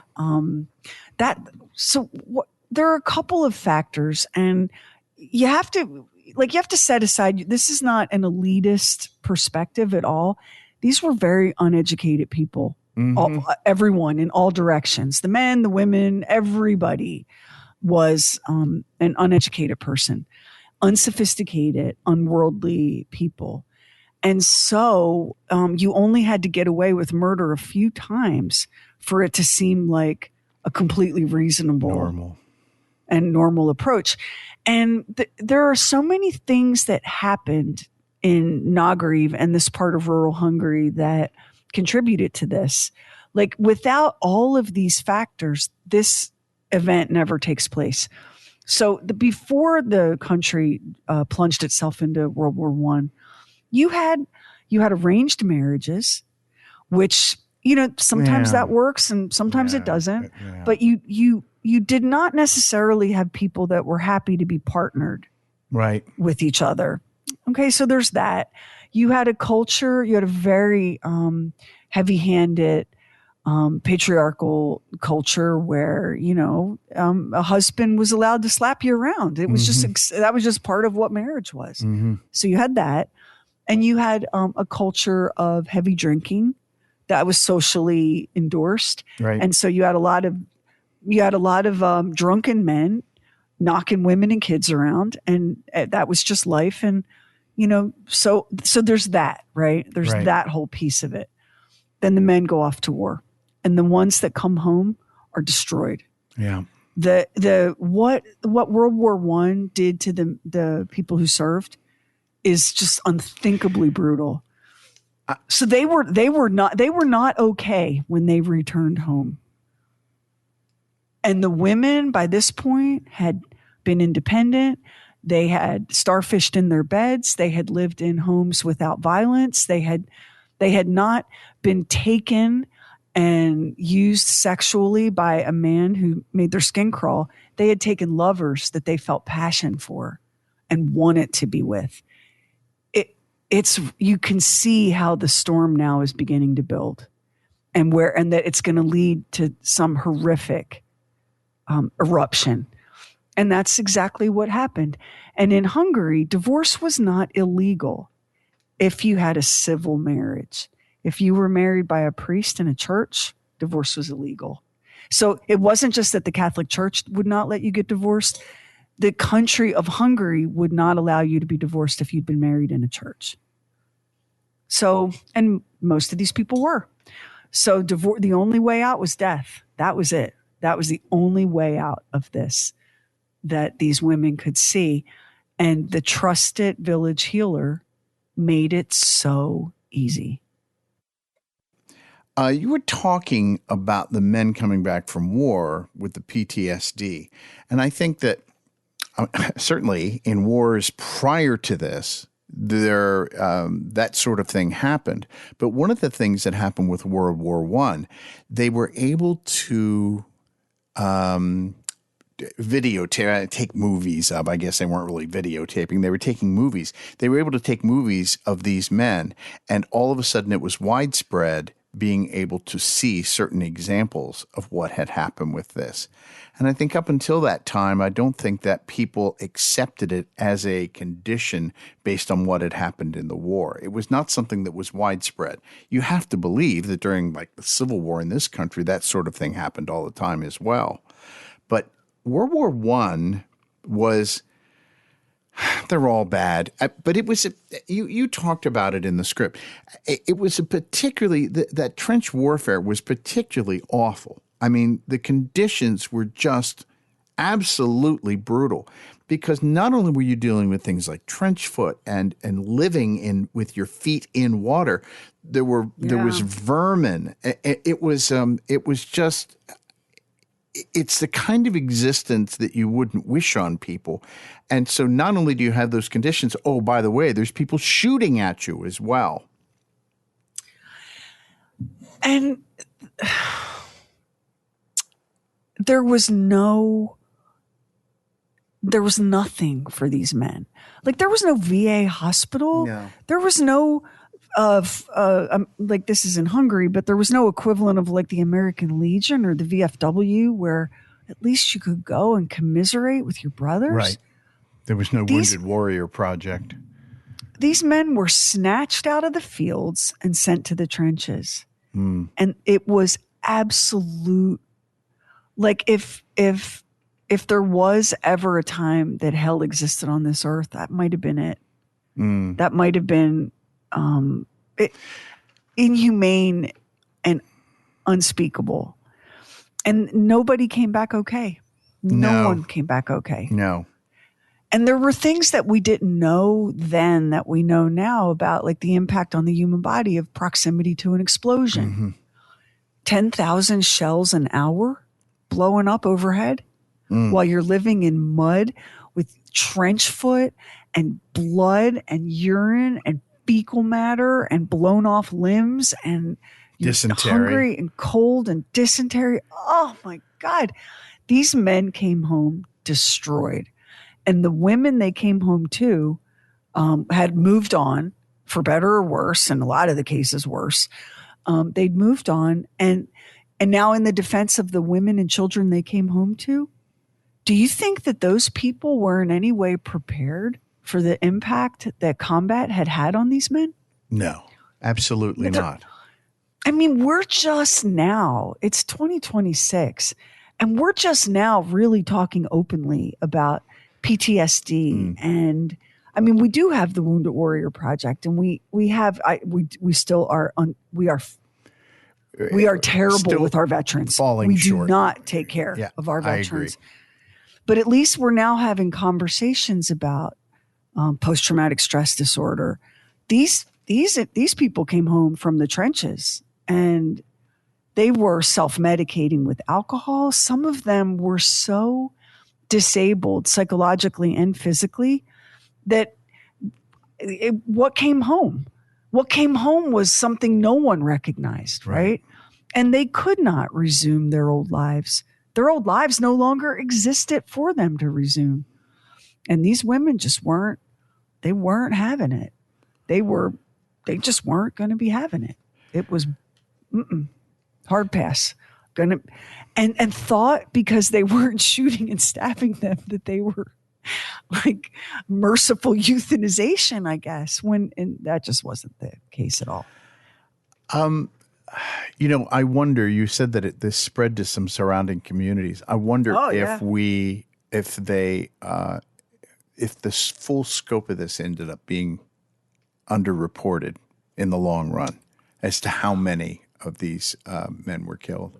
are a couple of factors, and you have to set aside, this is not an elitist perspective at all. These were very uneducated people, everyone in all directions. The men, the women, everybody was an uneducated person, unsophisticated, unworldly people. And so you only had to get away with murder a few times for it to seem like a completely reasonable normal approach. And there are so many things that happened in Nagriv and this part of rural Hungary that contributed to this. Like without all of these factors, this event never takes place. So before the country plunged itself into World War I, you had arranged marriages, which, sometimes that works and sometimes it doesn't. Yeah. But you did not necessarily have people that were happy to be partnered with each other. Okay, so there's that. You had a culture, you had a very heavy-handed patriarchal culture where, a husband was allowed to slap you around. It was that was just part of what marriage was. Mm-hmm. So you had that. And you had a culture of heavy drinking that was socially endorsed. Right. And so you had a lot of drunken men knocking women and kids around, and that was just life. And so there's that, right? There's that whole piece of it. Then the men go off to war, and the ones that come home are destroyed. Yeah. What World War I did to the people who served is just unthinkably brutal. So they were not okay when they returned home. And the women by this point had been independent. They had starfished in their beds. They had lived in homes without violence. They had not been taken and used sexually by a man who made their skin crawl. They had taken lovers that they felt passion for and wanted to be with. You can see how the storm now is beginning to build, and that it's going to lead to some horrific eruption. And that's exactly what happened. And in Hungary, divorce was not illegal if you had a civil marriage. If you were married by a priest in a church, divorce was illegal. So it wasn't just that the Catholic Church would not let you get divorced. The country of Hungary would not allow you to be divorced if you'd been married in a church. So, and most of these people were. So the only way out was death. That was it. That was the only way out of this that these women could see. And the trusted village healer made it so easy. You were talking about the men coming back from war with the PTSD. And I think that certainly in wars prior to this, that sort of thing happened. But one of the things that happened with World War I, they were able to videotape, take movies of, I guess they weren't really videotaping. They were taking movies. They were able to take movies of these men, and all of a sudden it was widespread being able to see certain examples of what had happened with this. And I think up until that time, I don't think that people accepted it as a condition based on what had happened in the war. It was not something that was widespread. You have to believe that during like the Civil War in this country, that sort of thing happened all the time as well. But World War I was, they're all bad, but it was, you talked about it in the script. It was that trench warfare was particularly awful. I mean, the conditions were just absolutely brutal because not only were you dealing with things like trench foot and living with your feet in water, there was vermin. It's the kind of existence that you wouldn't wish on people. And so not only do you have those conditions, oh, by the way, there's people shooting at you as well. And there was nothing for these men. Like there was no VA hospital. No. There was no like this is in Hungary, but there was no equivalent of like the American Legion or the VFW where at least you could go and commiserate with your brothers. Right. There was no Wounded Warrior Project. These men were snatched out of the fields and sent to the trenches. And it was absolute. Like if there was ever a time that hell existed on this earth, that might have been it. That might have been inhumane and unspeakable. And nobody came back okay. No one came back okay. No. And there were things that we didn't know then that we know now about, like the impact on the human body of proximity to an explosion. Mm-hmm. 10,000 shells an hour blowing up overhead while you're living in mud with trench foot and blood and urine and fecal matter and blown off limbs and dysentery. Hungry and cold and dysentery. Oh my God. These men came home destroyed. And the women they came home to had moved on for better or worse, in a lot of the cases worse. They'd moved on. And now in the defense of the women and children they came home to, do you think that those people were in any way prepared for the impact that combat had on these men? No, absolutely not. I mean, we're just now, it's 2026, and we're just now really talking openly about PTSD. And I mean, we do have the Wounded Warrior Project, and we are terrible with our veterans. We do not take care of our veterans. But at least we're now having conversations about post-traumatic stress disorder. These people came home from the trenches and they were self-medicating with alcohol. Some of them were so disabled psychologically and physically that what came home was something no one recognized, right? And they could not resume their old lives. Their old lives no longer existed for them to resume. And these women just weren't having it. They just weren't going to be having it. It was hard pass. And thought because they weren't shooting and stabbing them that they were like merciful euthanization, I guess, and that just wasn't the case at all. I wonder, you said that this spread to some surrounding communities. I wonder if the full scope of this ended up being underreported in the long run as to how many of these men were killed.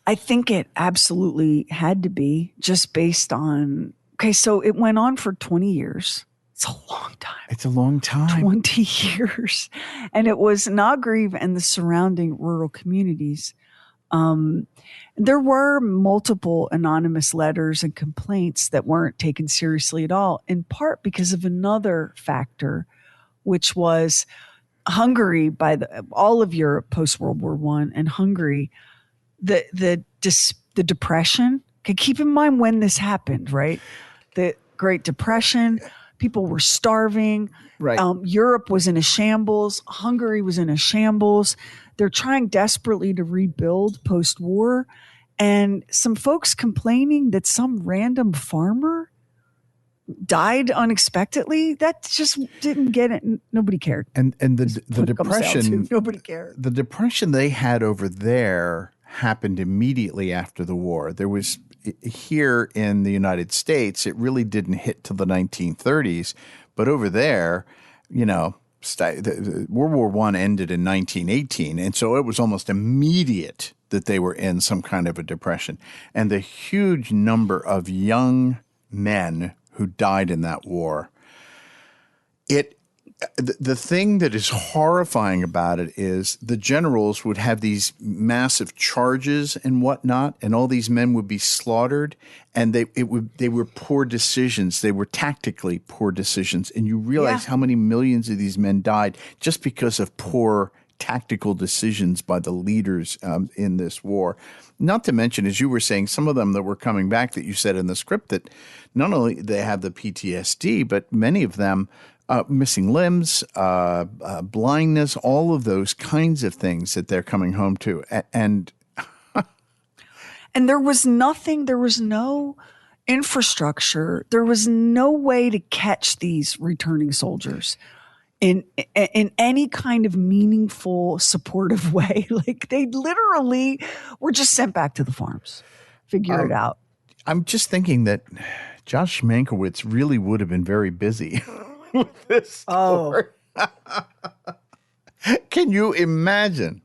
I think it absolutely had to be, just based on, so it went on for 20 years. It's a long time. It's a long time. 20 years. And it was Nagreve and the surrounding rural communities. There were multiple anonymous letters and complaints that weren't taken seriously at all, in part because of another factor, which was Hungary, all of Europe post-World War I, and Hungary, the depression. Okay, keep in mind when this happened, right? The Great Depression, people were starving. Right. Europe was in a shambles. Hungary was in a shambles. They're trying desperately to rebuild post-war. And some folks complaining that some random farmer died unexpectedly. That just didn't get it. Nobody cared. And the depression, nobody cared. The depression they had over there happened immediately after the war. There was, here in the United States, it really didn't hit till the 1930s. But over there, World War I ended in 1918. And so it was almost immediate that they were in some kind of a depression. And the huge number of young men who died in that war, the thing that is horrifying about it is the generals would have these massive charges and whatnot, and all these men would be slaughtered, and they were poor decisions. They were tactically poor decisions, and you realize how many millions of these men died just because of poor tactical decisions by the leaders in this war. Not to mention, as you were saying, some of them that were coming back that you said in the script that not only they have the PTSD, but many of them missing limbs, blindness, all of those kinds of things that they're coming home to. And there was nothing, there was no infrastructure. There was no way to catch these returning soldiers in any kind of meaningful, supportive way. Like, they literally were just sent back to the farms. Figure it out. I'm just thinking that Josh Mankiewicz really would have been very busy with this story. Can you imagine?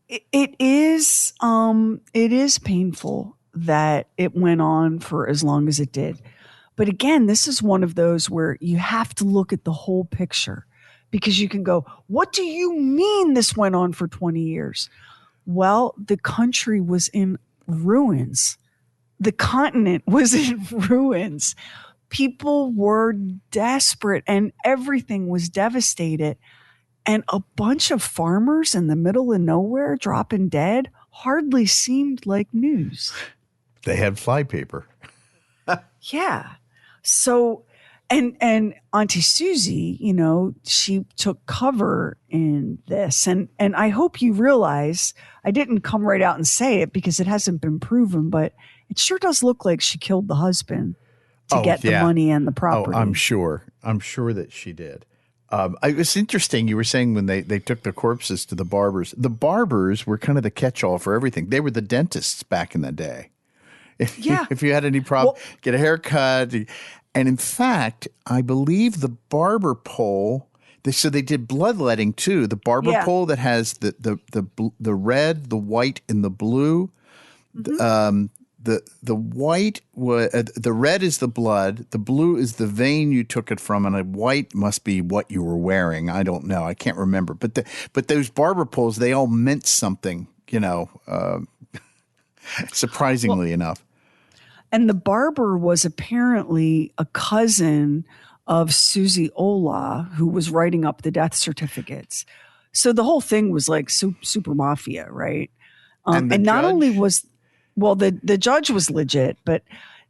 It is painful that it went on for as long as it did. But again, this is one of those where you have to look at the whole picture, because you can go, what do you mean this went on for 20 years? Well, the country was in ruins. The continent was in ruins. People were desperate and everything was devastated. And a bunch of farmers in the middle of nowhere dropping dead hardly seemed like news. They had flypaper. Yeah. So, and Auntie Suzy, she took cover in this. And I hope you realize, I didn't come right out and say it because it hasn't been proven, but it sure does look like she killed the husband to get the money and the property. Oh, I'm sure that she did. It was interesting. You were saying when they took the corpses to the barbers were kind of the catch-all for everything. They were the dentists back in the day. If you had any problem, get a haircut. And in fact, I believe the barber pole, so they did bloodletting too. The barber pole that has the red, the white, and the blue. Mm-hmm. The white, the red is the blood, the blue is the vein you took it from, and the white must be what you were wearing. I don't know. I can't remember. But those barber poles, they all meant something, surprisingly enough. And the barber was apparently a cousin of Suzy Ola, who was writing up the death certificates. So the whole thing was like super mafia, right? And not only was, the judge was legit, but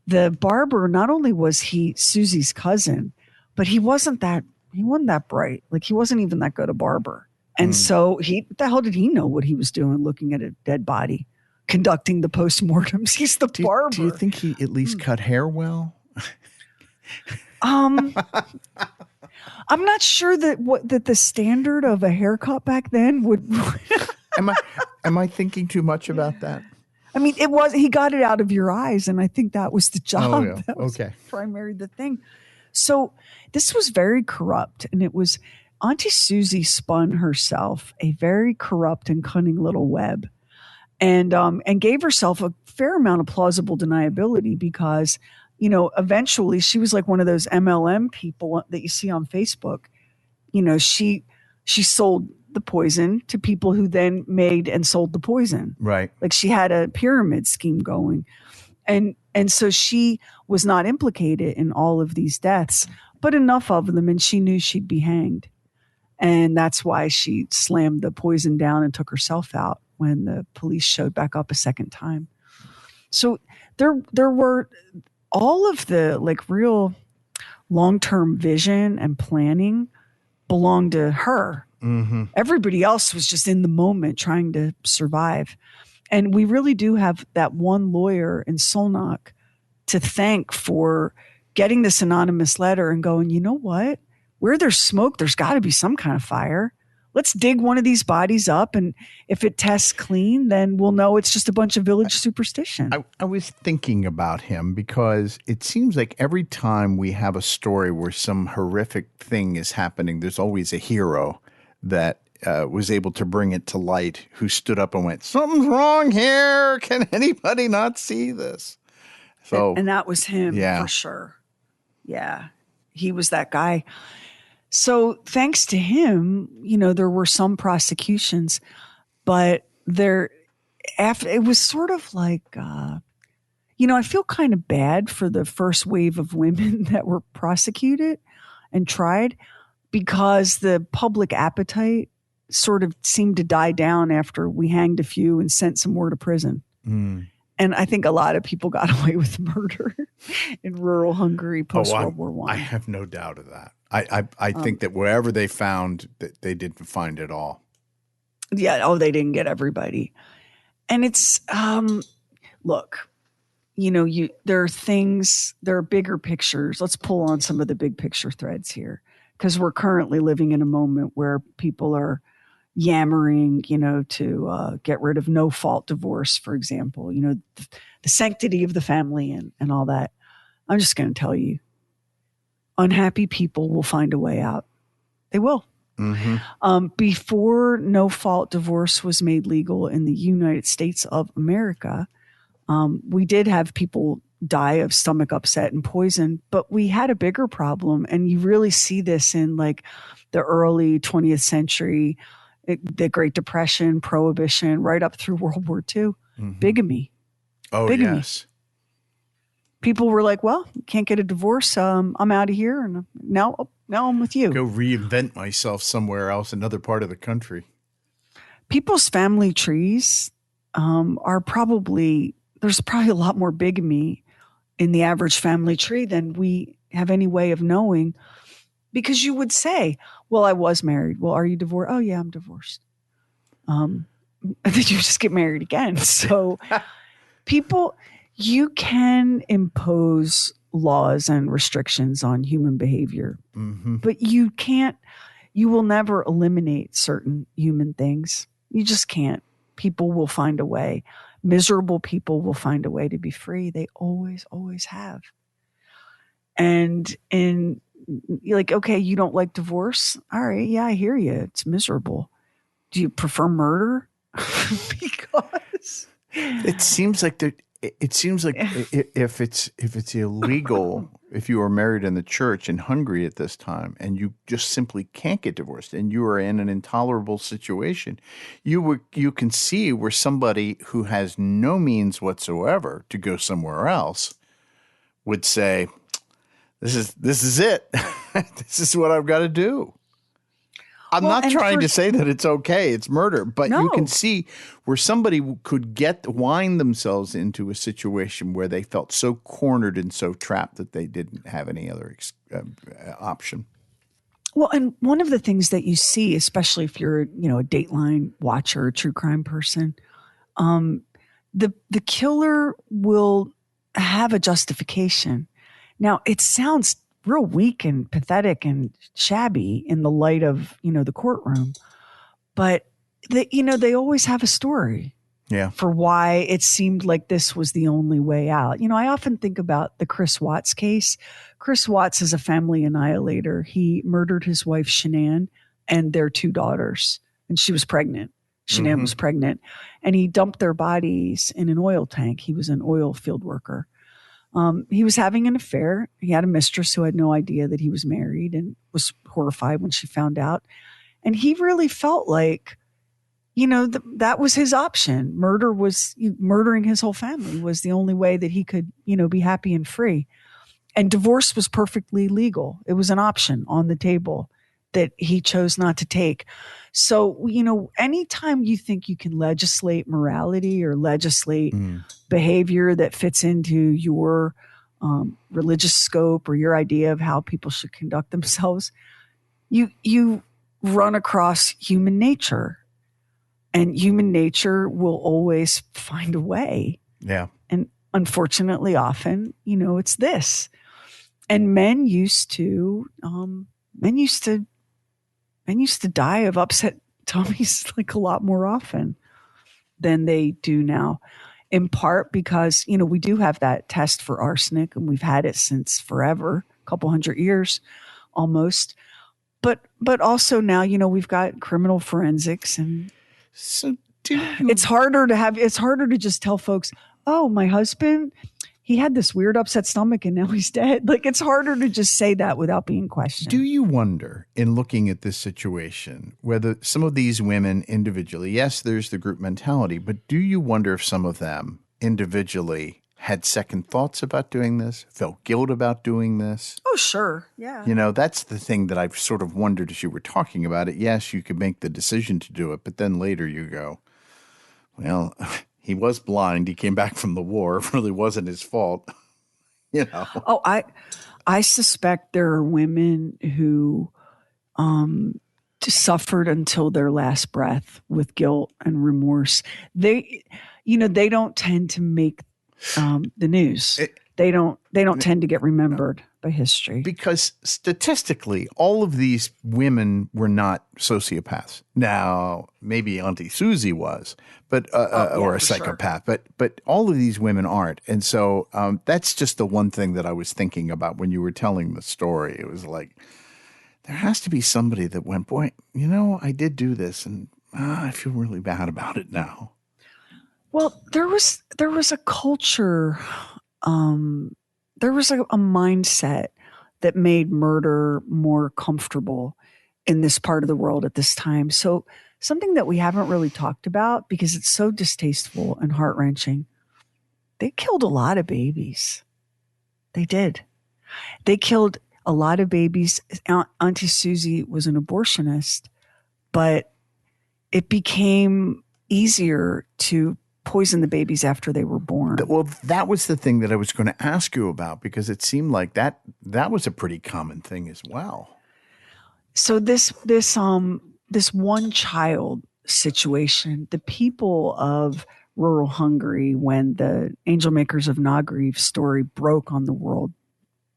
the barber, not only was he Susie's cousin, but he wasn't that bright. Like he wasn't even that good a barber. And so what the hell did he know what he was doing looking at a dead body, conducting the postmortems? He's the barber. Do you think he at least cut hair well? I'm not sure that the standard of a haircut back then would. Am I thinking too much about that? I mean, he got it out of your eyes, and I think that was the job. Oh, yeah. That was Okay. Primary the thing. So this was very corrupt, and it was Auntie Suzy spun herself a very corrupt and cunning little web, and gave herself a fair amount of plausible deniability because, eventually she was like one of those MLM people that you see on Facebook. She sold the poison to people who then made and sold the poison. Right. Like she had a pyramid scheme going. And so she was not implicated in all of these deaths, but enough of them, and she knew she'd be hanged. And that's why she slammed the poison down and took herself out when the police showed back up a second time. So there were all of the like real long-term vision and planning belonged to her. Mm-hmm. Everybody else was just in the moment trying to survive. And we really do have that one lawyer in Solnock to thank for getting this anonymous letter and going, you know what? Where there's smoke, there's got to be some kind of fire. Let's dig one of these bodies up. And if it tests clean, then we'll know it's just a bunch of village superstition. I was thinking about him because it seems like every time we have a story where some horrific thing is happening, there's always a hero that was able to bring it to light, who stood up and went, something's wrong here. Can anybody not see this? So, and that was him for sure. Yeah, he was that guy. So thanks to him, there were some prosecutions, but it was sort of like, I feel kind of bad for the first wave of women that were prosecuted and tried, because the public appetite sort of seemed to die down after we hanged a few and sent some more to prison. Mm. And I think a lot of people got away with murder in rural Hungary post-World War I. I have no doubt of that. I think that wherever they found, that they didn't find it all. Yeah. Oh, they didn't get everybody. And it's, look, there are bigger pictures. Let's pull on some of the big picture threads here, because we're currently living in a moment where people are yammering, to get rid of no-fault divorce, for example, the sanctity of the family and all that. I'm just going to tell you, unhappy people will find a way out. They will. Mm-hmm. Before no-fault divorce was made legal in the United States of America, we did have people die of stomach upset and poison, but we had a bigger problem. And you really see this in like the early 20th century, the Great Depression, Prohibition, right up through World War II, bigamy. Oh, bigamy. Yes. People were like, well, can't get a divorce. I'm out of here. And now I'm with you. Go reinvent myself somewhere else, another part of the country. People's family trees there's probably a lot more bigamy in the average family tree than we have any way of knowing, because you would say, well, I was married. Well, are you divorced? Oh yeah, I'm divorced. And then you just get married again. So you can impose laws and restrictions on human behavior, but you will never eliminate certain human things. You just can't. People will find a way. Miserable people will find a way to be free. They always, always have. And like, okay, you don't like divorce? All right, yeah, I hear you. It's miserable. Do you prefer murder? Because it seems like if it's illegal, if you are married in the church in Hungary at this time, and you just simply can't get divorced, and you are in an intolerable situation, you can see where somebody who has no means whatsoever to go somewhere else would say, "This is it. This is what I've got to do." I'm not trying to say that it's okay. It's murder. But No. you can see where somebody could wind themselves into a situation where they felt so cornered and so trapped that they didn't have any other option. Well, and one of the things that you see, especially if you're, a Dateline watcher, a true crime person, the killer will have a justification. Now, it sounds real weak and pathetic and shabby in the light of, the courtroom, but they always have a story. Yeah. For why it seemed like this was the only way out. I often think about the Chris Watts case. Chris Watts is a family annihilator. He murdered his wife, Shanann, and their 2 daughters. And she was pregnant. Shanann was pregnant. And he dumped their bodies in an oil tank. He was an oil field worker. He was having an affair. He had a mistress who had no idea that he was married and was horrified when she found out. And he really felt like, that was his option. Murdering his whole family was the only way that he could, be happy and free. And divorce was perfectly legal. It was an option on the table that he chose not to take. So, anytime you think you can legislate morality or legislate behavior that fits into your religious scope or your idea of how people should conduct themselves, you run across human nature. And human nature will always find a way. Yeah. And unfortunately, often, it's this. And men used to die of upset tummies like a lot more often than they do now. In part because, we do have that test for arsenic, and we've had it since forever, a couple hundred years almost. But also now, we've got criminal forensics, and so it's harder to just tell folks, oh, my husband, he had this weird upset stomach and now he's dead. Like, it's harder to just say that without being questioned. Do you wonder, in looking at this situation, whether some of these women individually, yes, there's the group mentality, but do you wonder if some of them individually had second thoughts about doing this, felt guilt about doing this? Oh, sure. Yeah. That's the thing that I've sort of wondered as you were talking about it. Yes, you could make the decision to do it, but then later you go, well, he was blind. He came back from the war. It really wasn't his fault. Oh, I suspect there are women who suffered until their last breath with guilt and remorse. They don't tend to make the news. They don't tend to get remembered by history. Because statistically, all of these women were not sociopaths. Now, maybe Auntie Suzy was, but or a psychopath, sure. But all of these women aren't. And so that's just the one thing that I was thinking about when you were telling the story. It was like, there has to be somebody that went, boy, I did do this, and I feel really bad about it now. Well, there was a culture, there was a mindset that made murder more comfortable in this part of the world at this time. So something that we haven't really talked about because it's so distasteful and heart-wrenching, they killed a lot of babies. They did. They killed a lot of babies. Auntie Suzy was an abortionist, but it became easier to poison the babies after they were born. Well, that was the thing that I was going to ask you about, because it seemed like that was a pretty common thing as well. So this one child situation, the people of rural Hungary, when the Angel Makers of Nagriv story broke on the world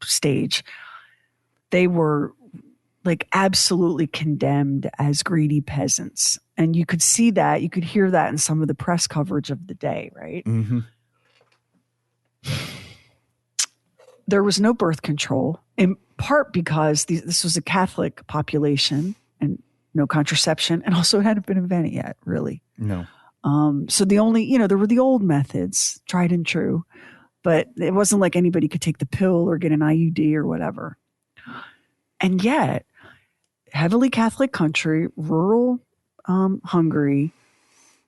stage, they were like absolutely condemned as greedy peasants. And you could see that, you could hear that in some of the press coverage of the day, right? Mm-hmm. There was no birth control, in part because this was a Catholic population and no contraception. And also it hadn't been invented yet, really. No. So the only, there were the old methods, tried and true, but it wasn't like anybody could take the pill or get an IUD or whatever. And yet, heavily Catholic country, rural Hungary,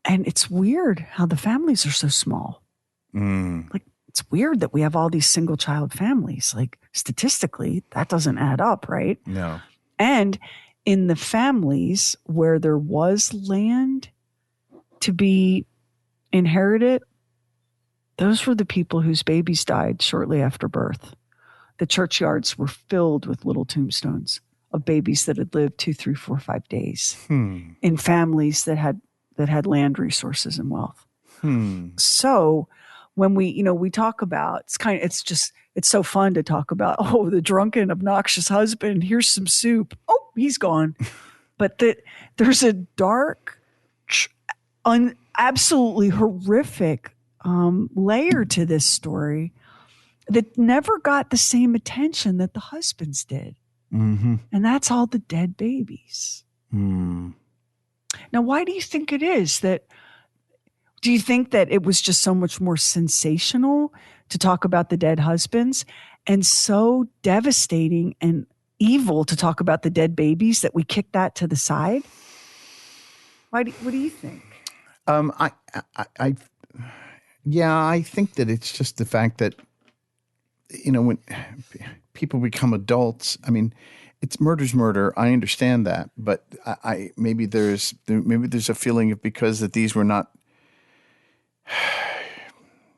and it's weird how the families are so small. Like, it's weird that we have all these single child families. Like, statistically, that doesn't add up, right? No. And in the families where there was land to be inherited, those were the people whose babies died shortly after birth. The churchyards were filled with little tombstones of babies that had lived 2, 3, 4, 5 days in families that had land resources and wealth. So when we talk about, it's so fun to talk about, the drunken, obnoxious husband, here's some soup. Oh, he's gone. But there's a dark, absolutely horrific layer to this story that never got the same attention that the husbands did. And that's all the dead babies. Now, why do you think it is that? Do you think that it was just so much more sensational to talk about the dead husbands and so devastating and evil to talk about the dead babies that we kicked that to the side? What do you think? I think that it's just the fact that, when people become adults, I mean, murder's murder. I understand that, but maybe there's a feeling of because that these were not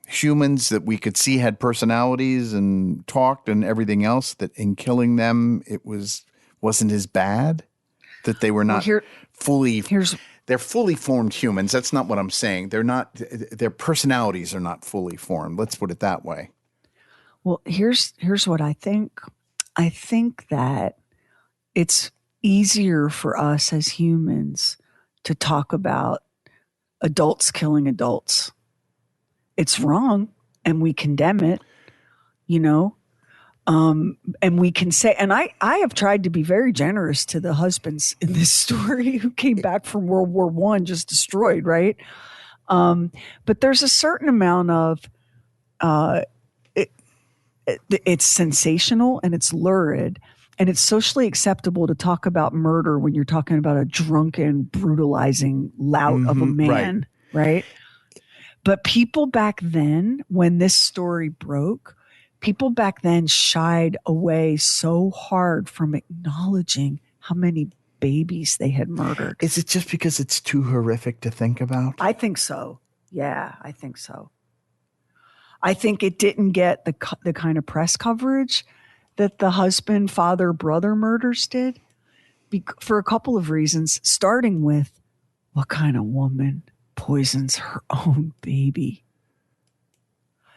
humans that we could see had personalities and talked and everything else, that in killing them it wasn't as bad, that they were not they're fully formed humans. That's not what I'm saying. They're not, their personalities are not fully formed. Let's put it that way. Well, here's what I think. I think that it's easier for us as humans to talk about adults killing adults. It's wrong, and we condemn it, and we can say, and I have tried to be very generous to the husbands in this story who came back from World War I just destroyed, right? But there's a certain amount of, it's sensational and it's lurid, and it's socially acceptable to talk about murder when you're talking about a drunken, brutalizing lout of a man, right? But people back then, when this story broke, people back then shied away so hard from acknowledging how many babies they had murdered. Is it just because it's too horrific to think about? I think so. Yeah, I think so. I think it didn't get the kind of press coverage that the husband, father, brother murders did for a couple of reasons, starting with what kind of woman poisons her own baby?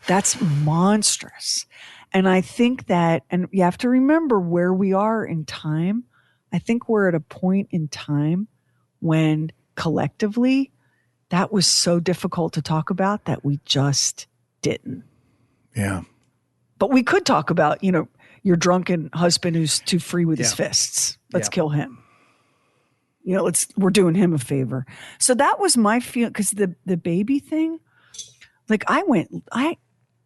That's monstrous. And I think that, and you have to remember where we are in time. I think we're at a point in time when collectively that was so difficult to talk about that we just didn't. Yeah. But we could talk about, your drunken husband who's too free with his fists. Let's kill him. We're doing him a favor. So that was my feel, because the baby thing, like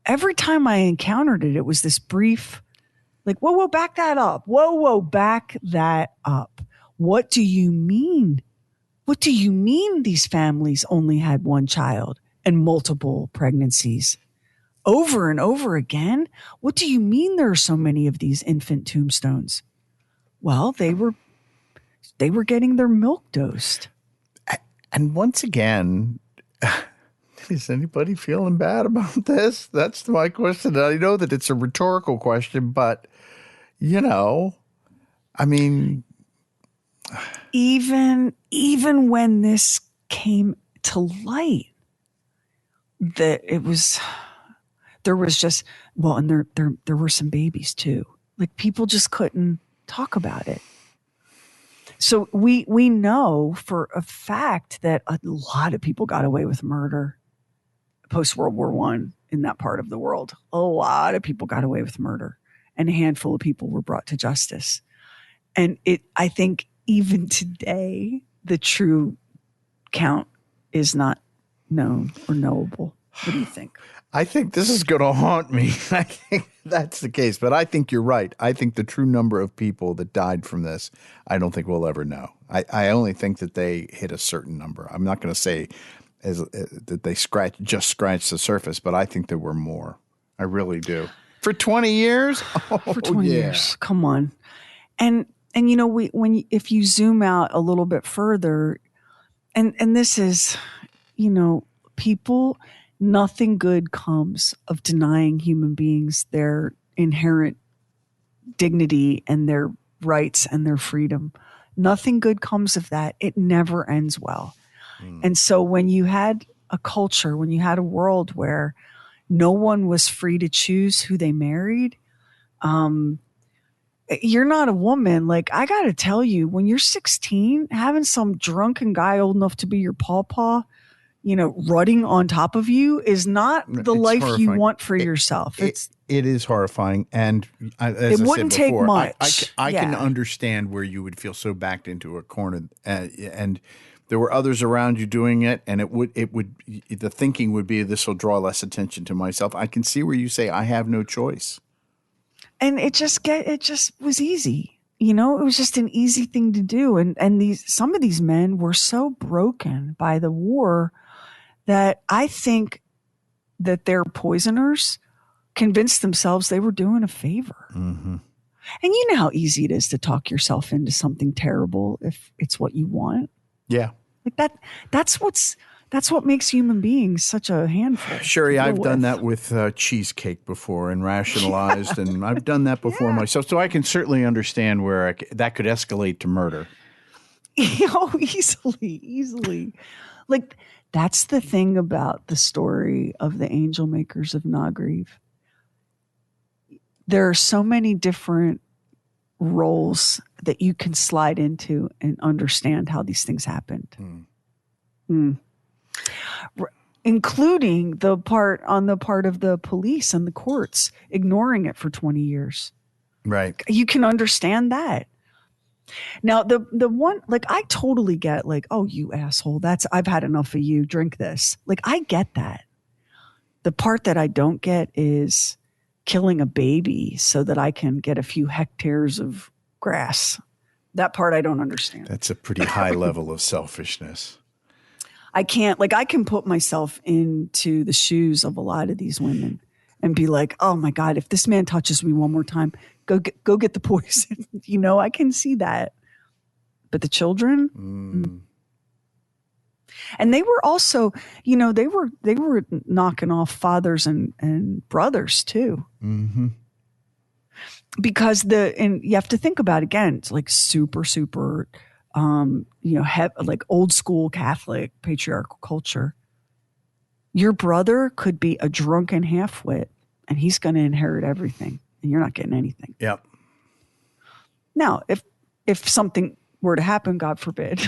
every time I encountered it, it was this brief, like, whoa, back that up. Whoa, back that up. What do you mean? What do you mean these families only had one child and multiple pregnancies? Over and over again? What do you mean there are so many of these infant tombstones? Well, they were getting their milk dosed. And once again, is anybody feeling bad about this? That's my question. I know that it's a rhetorical question, but, I mean. Even when this came to light, that there was just, well, and there were some babies too. Like, people just couldn't talk about it. So we know for a fact that a lot of people got away with murder post World War I in that part of the world. A lot of people got away with murder, and a handful of people were brought to justice. And I think even today, the true count is not known or knowable. What do you think? I think this is going to haunt me. I think that's the case, but I think you're right. I think the true number of people that died from this, I don't think we'll ever know. I only think that they hit a certain number. I'm not going to say that they just scratched the surface, but I think there were more. I really do. For 20 years? For 20 years. Come on. And And if you zoom out a little bit further, and this is, people, nothing good comes of denying human beings their inherent dignity and their rights and their freedom. Nothing good comes of that. It never ends well. And so when you had a culture, when you had a world where no one was free to choose who they married, you're not a woman. Like, I got to tell you, when you're 16, having some drunken guy old enough to be your pawpaw, rutting on top of you is not the life horrifying. You want for yourself. It is horrifying. And as it wouldn't take much. I can understand where you would feel so backed into a corner, and there were others around you doing it, and the thinking would be, this will draw less attention to myself. I can see where you say, I have no choice. And it just was easy. It was just an easy thing to do. And some of these men were so broken by the war that I think that their poisoners convinced themselves they were doing a favor. Mm-hmm. And you know how easy it is to talk yourself into something terrible if it's what you want. Yeah. Like that's what makes human beings such a handful. Sherry, I've done that with cheesecake before and rationalized, and I've done that before myself. So I can certainly understand where that could escalate to murder. Easily. Like, that's the thing about the story of the angel makers of Nagriv. There are so many different roles that you can slide into and understand how these things happened. Including the part of the police and the courts ignoring it for 20 years. Right. You can understand that. Now, the one, like, I totally get, like, oh, you asshole, I've had enough of you, drink this. Like, I get that. The part that I don't get is killing a baby so that I can get a few hectares of grass. That part I don't understand. That's a pretty high level of selfishness. I can't, like, I can put myself into the shoes of a lot of these women and be like, oh my God, if this man touches me one more time, go get the poison. I can see that. But the children, and they were also, they were knocking off fathers and brothers too. Mm-hmm. Because you have to think about, again, it's like super, super, like old school Catholic patriarchal culture. Your brother could be a drunken halfwit and he's going to inherit everything and you're not getting anything. Yep. Now, if something were to happen, God forbid,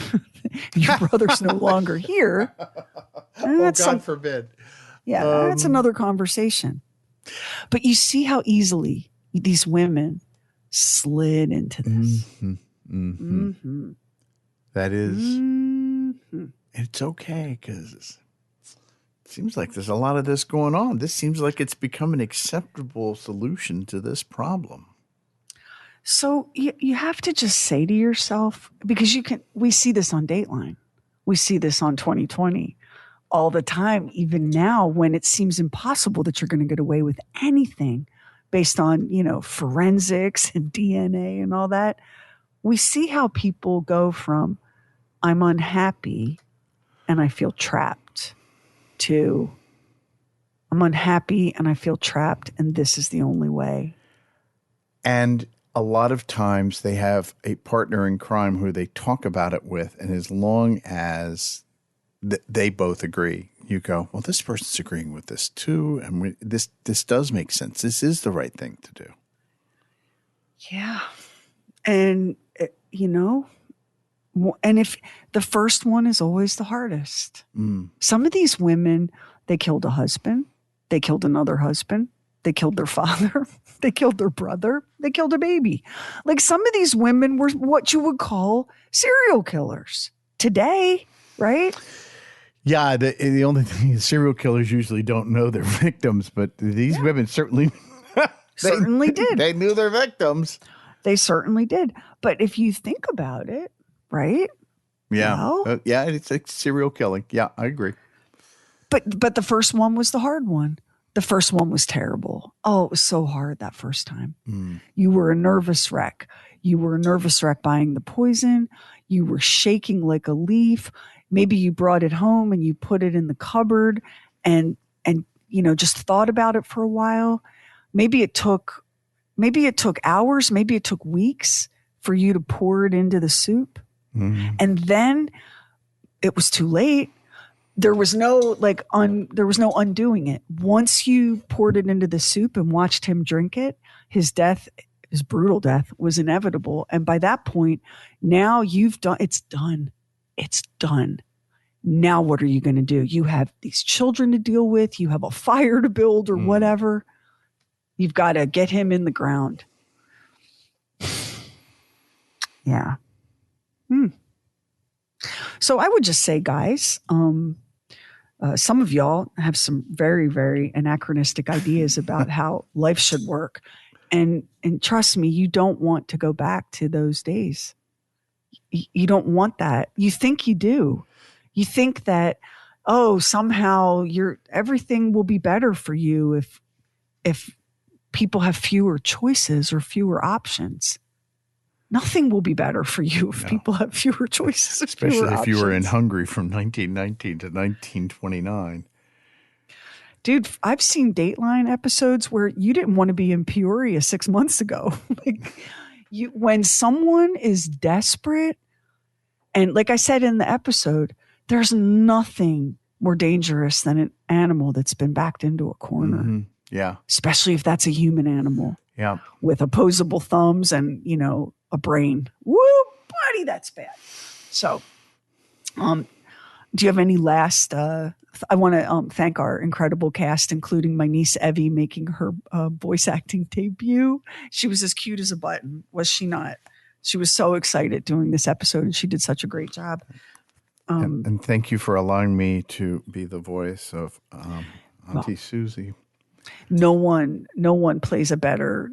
your brother's no longer here. God forbid. Yeah, that's another conversation. But you see how easily these women slid into this. Mm-hmm. Mm-hmm. Mm-hmm. That is, It's okay, because it seems like there's a lot of this going on. This seems like it's become an acceptable solution to this problem. So you have to just say to yourself, because we see this on Dateline. We see this on 2020 all the time, even now when it seems impossible that you're going to get away with anything based on, forensics and DNA and all that. We see how people go from I'm unhappy and I feel trapped to I'm unhappy and I feel trapped and this is the only way. And a lot of times they have a partner in crime who they talk about it with, and as long as they both agree, you go, well, this person's agreeing with this too, and this does make sense. This is the right thing to do. Yeah. And, and if the first one is always the hardest. Some of these women, they killed a husband, they killed another husband, they killed their father, they killed their brother, they killed a baby. Like, some of these women were what you would call serial killers today, right? Yeah, the only thing is serial killers usually don't know their victims, but these women certainly did. They knew their victims. They certainly did. But if you think about it, right? Yeah. It's like serial killing. Yeah, I agree. But the first one was the hard one. The first one was terrible. Oh, it was so hard that first time. You were a nervous wreck. You were a nervous wreck buying the poison. You were shaking like a leaf. Maybe you brought it home and you put it in the cupboard and just thought about it for a while. Maybe it took hours, maybe it took weeks for you to pour it into the soup. Mm-hmm. And then it was too late. There was no undoing it. Once you poured it into the soup and watched him drink it, his brutal death was inevitable. And by that point, now it's done. It's done. Now what are you going to do? You have these children to deal with. You have a fire to build or whatever. You've got to get him in the ground. Yeah. So I would just say, guys, some of y'all have some very, very anachronistic ideas about how life should work. And trust me, you don't want to go back to those days. You don't want that. You think you do. You think that, somehow everything will be better for you if people have fewer choices or fewer options. Nothing will be better for you if people have fewer choices. Especially if you were in Hungary from 1919 to 1929. Dude, I've seen Dateline episodes where you didn't want to be in Peoria 6 months ago. When someone is desperate, and like I said in the episode, there's nothing more dangerous than an animal that's been backed into a corner. Mm-hmm. Yeah. Especially if that's a human animal. Yeah. With opposable thumbs and, a brain. Woo, buddy, that's bad. So, do you have any last, I want to thank our incredible cast, including my niece Evie making her voice acting debut. She was as cute as a button, was she not? She was so excited doing this episode and she did such a great job. And thank you for allowing me to be the voice of Auntie Suzy. No one plays a better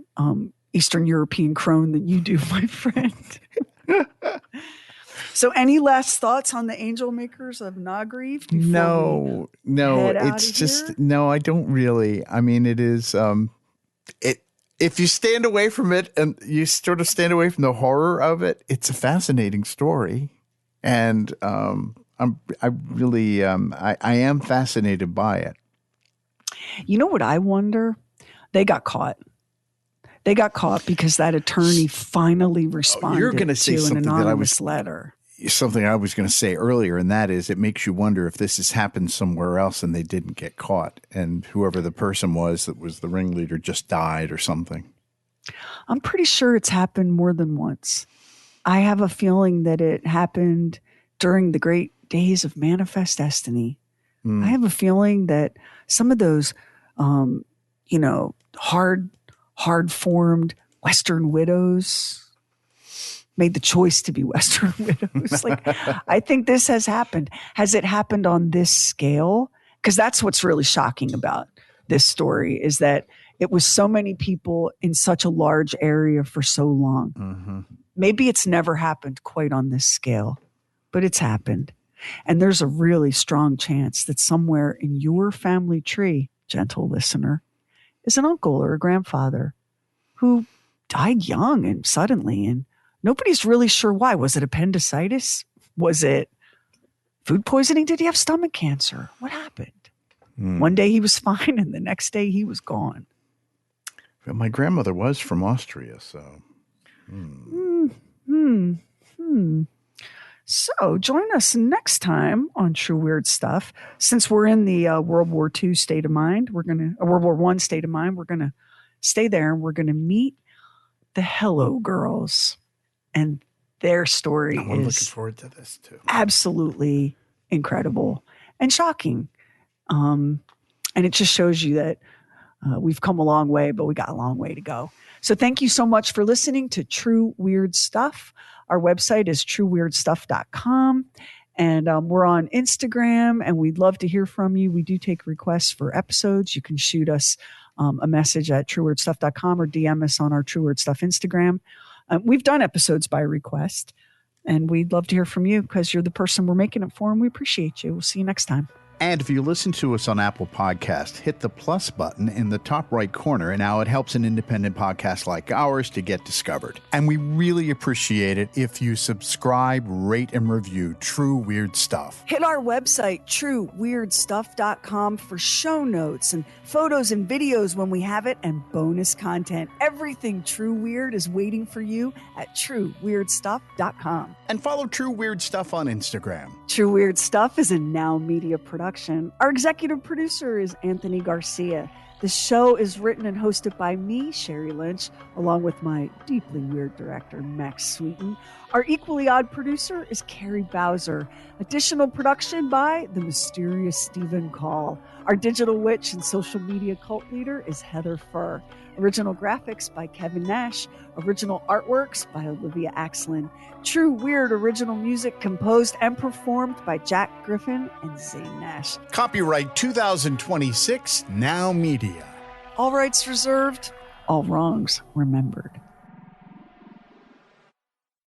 Eastern European crone than you do, my friend. So any last thoughts on the angel makers of Nagriv? No, it's just, no, I don't really. I mean, it is, if you stand away from it and you sort of stand away from the horror of it, it's a fascinating story. And I am fascinated by it. You know what I wonder? They got caught. They got caught because that attorney finally responded You're gonna say to an something anonymous letter. Something I was going to say earlier, and that is it makes you wonder if this has happened somewhere else and they didn't get caught. And whoever the person was that was the ringleader just died or something. I'm pretty sure it's happened more than once. I have a feeling that it happened during the great days of Manifest Destiny. I have a feeling that some of those, hard-formed Western widows made the choice to be Western widows. I think this has happened. Has it happened on this scale? Because that's what's really shocking about this story is that it was so many people in such a large area for so long. Mm-hmm. Maybe it's never happened quite on this scale, but it's happened. And there's a really strong chance that somewhere in your family tree, gentle listener, is an uncle or a grandfather who died young and suddenly, and nobody's really sure why. Was it appendicitis? Was it food poisoning? Did he have stomach cancer? What happened? One day he was fine and the next day he was gone. But my grandmother was from Austria, so. So join us next time on True Weird Stuff. Since we're in the World War II state of mind, World War I state of mind, we're going to stay there and we're going to meet the Hello Girls. And their story I'm looking forward to this too. Absolutely incredible and shocking. And it just shows you that we've come a long way, but we got a long way to go. So thank you so much for listening to True Weird Stuff. Our website is trueweirdstuff.com. And we're on Instagram, and we'd love to hear from you. We do take requests for episodes. You can shoot us a message at trueweirdstuff.com or DM us on our True Weird Stuff Instagram. We've done episodes by request, and we'd love to hear from you because you're the person we're making it for, and we appreciate you. We'll see you next time. And if you listen to us on Apple Podcast, hit the plus button in the top right corner, and now it helps an independent podcast like ours to get discovered. And we really appreciate it if you subscribe, rate, and review True Weird Stuff. Hit our website, trueweirdstuff.com, for show notes and photos and videos when we have it, and bonus content. Everything True Weird is waiting for you at trueweirdstuff.com. And follow True Weird Stuff on Instagram. True Weird Stuff is a Now Media production. Our executive producer is Anthony Garcia. The show is written and hosted by me, Sherry Lynch, along with my deeply weird director, Max Sweeten. Our equally odd producer is Carrie Bowser. Additional production by the mysterious Stephen Call. Our digital witch and social media cult leader is Heather Furr. Original graphics by Kevin Nash. Original artworks by Olivia Axlin. True Weird original music composed and performed by Jack Griffin and Zane Nash. Copyright 2026, Now Media. All rights reserved, all wrongs remembered.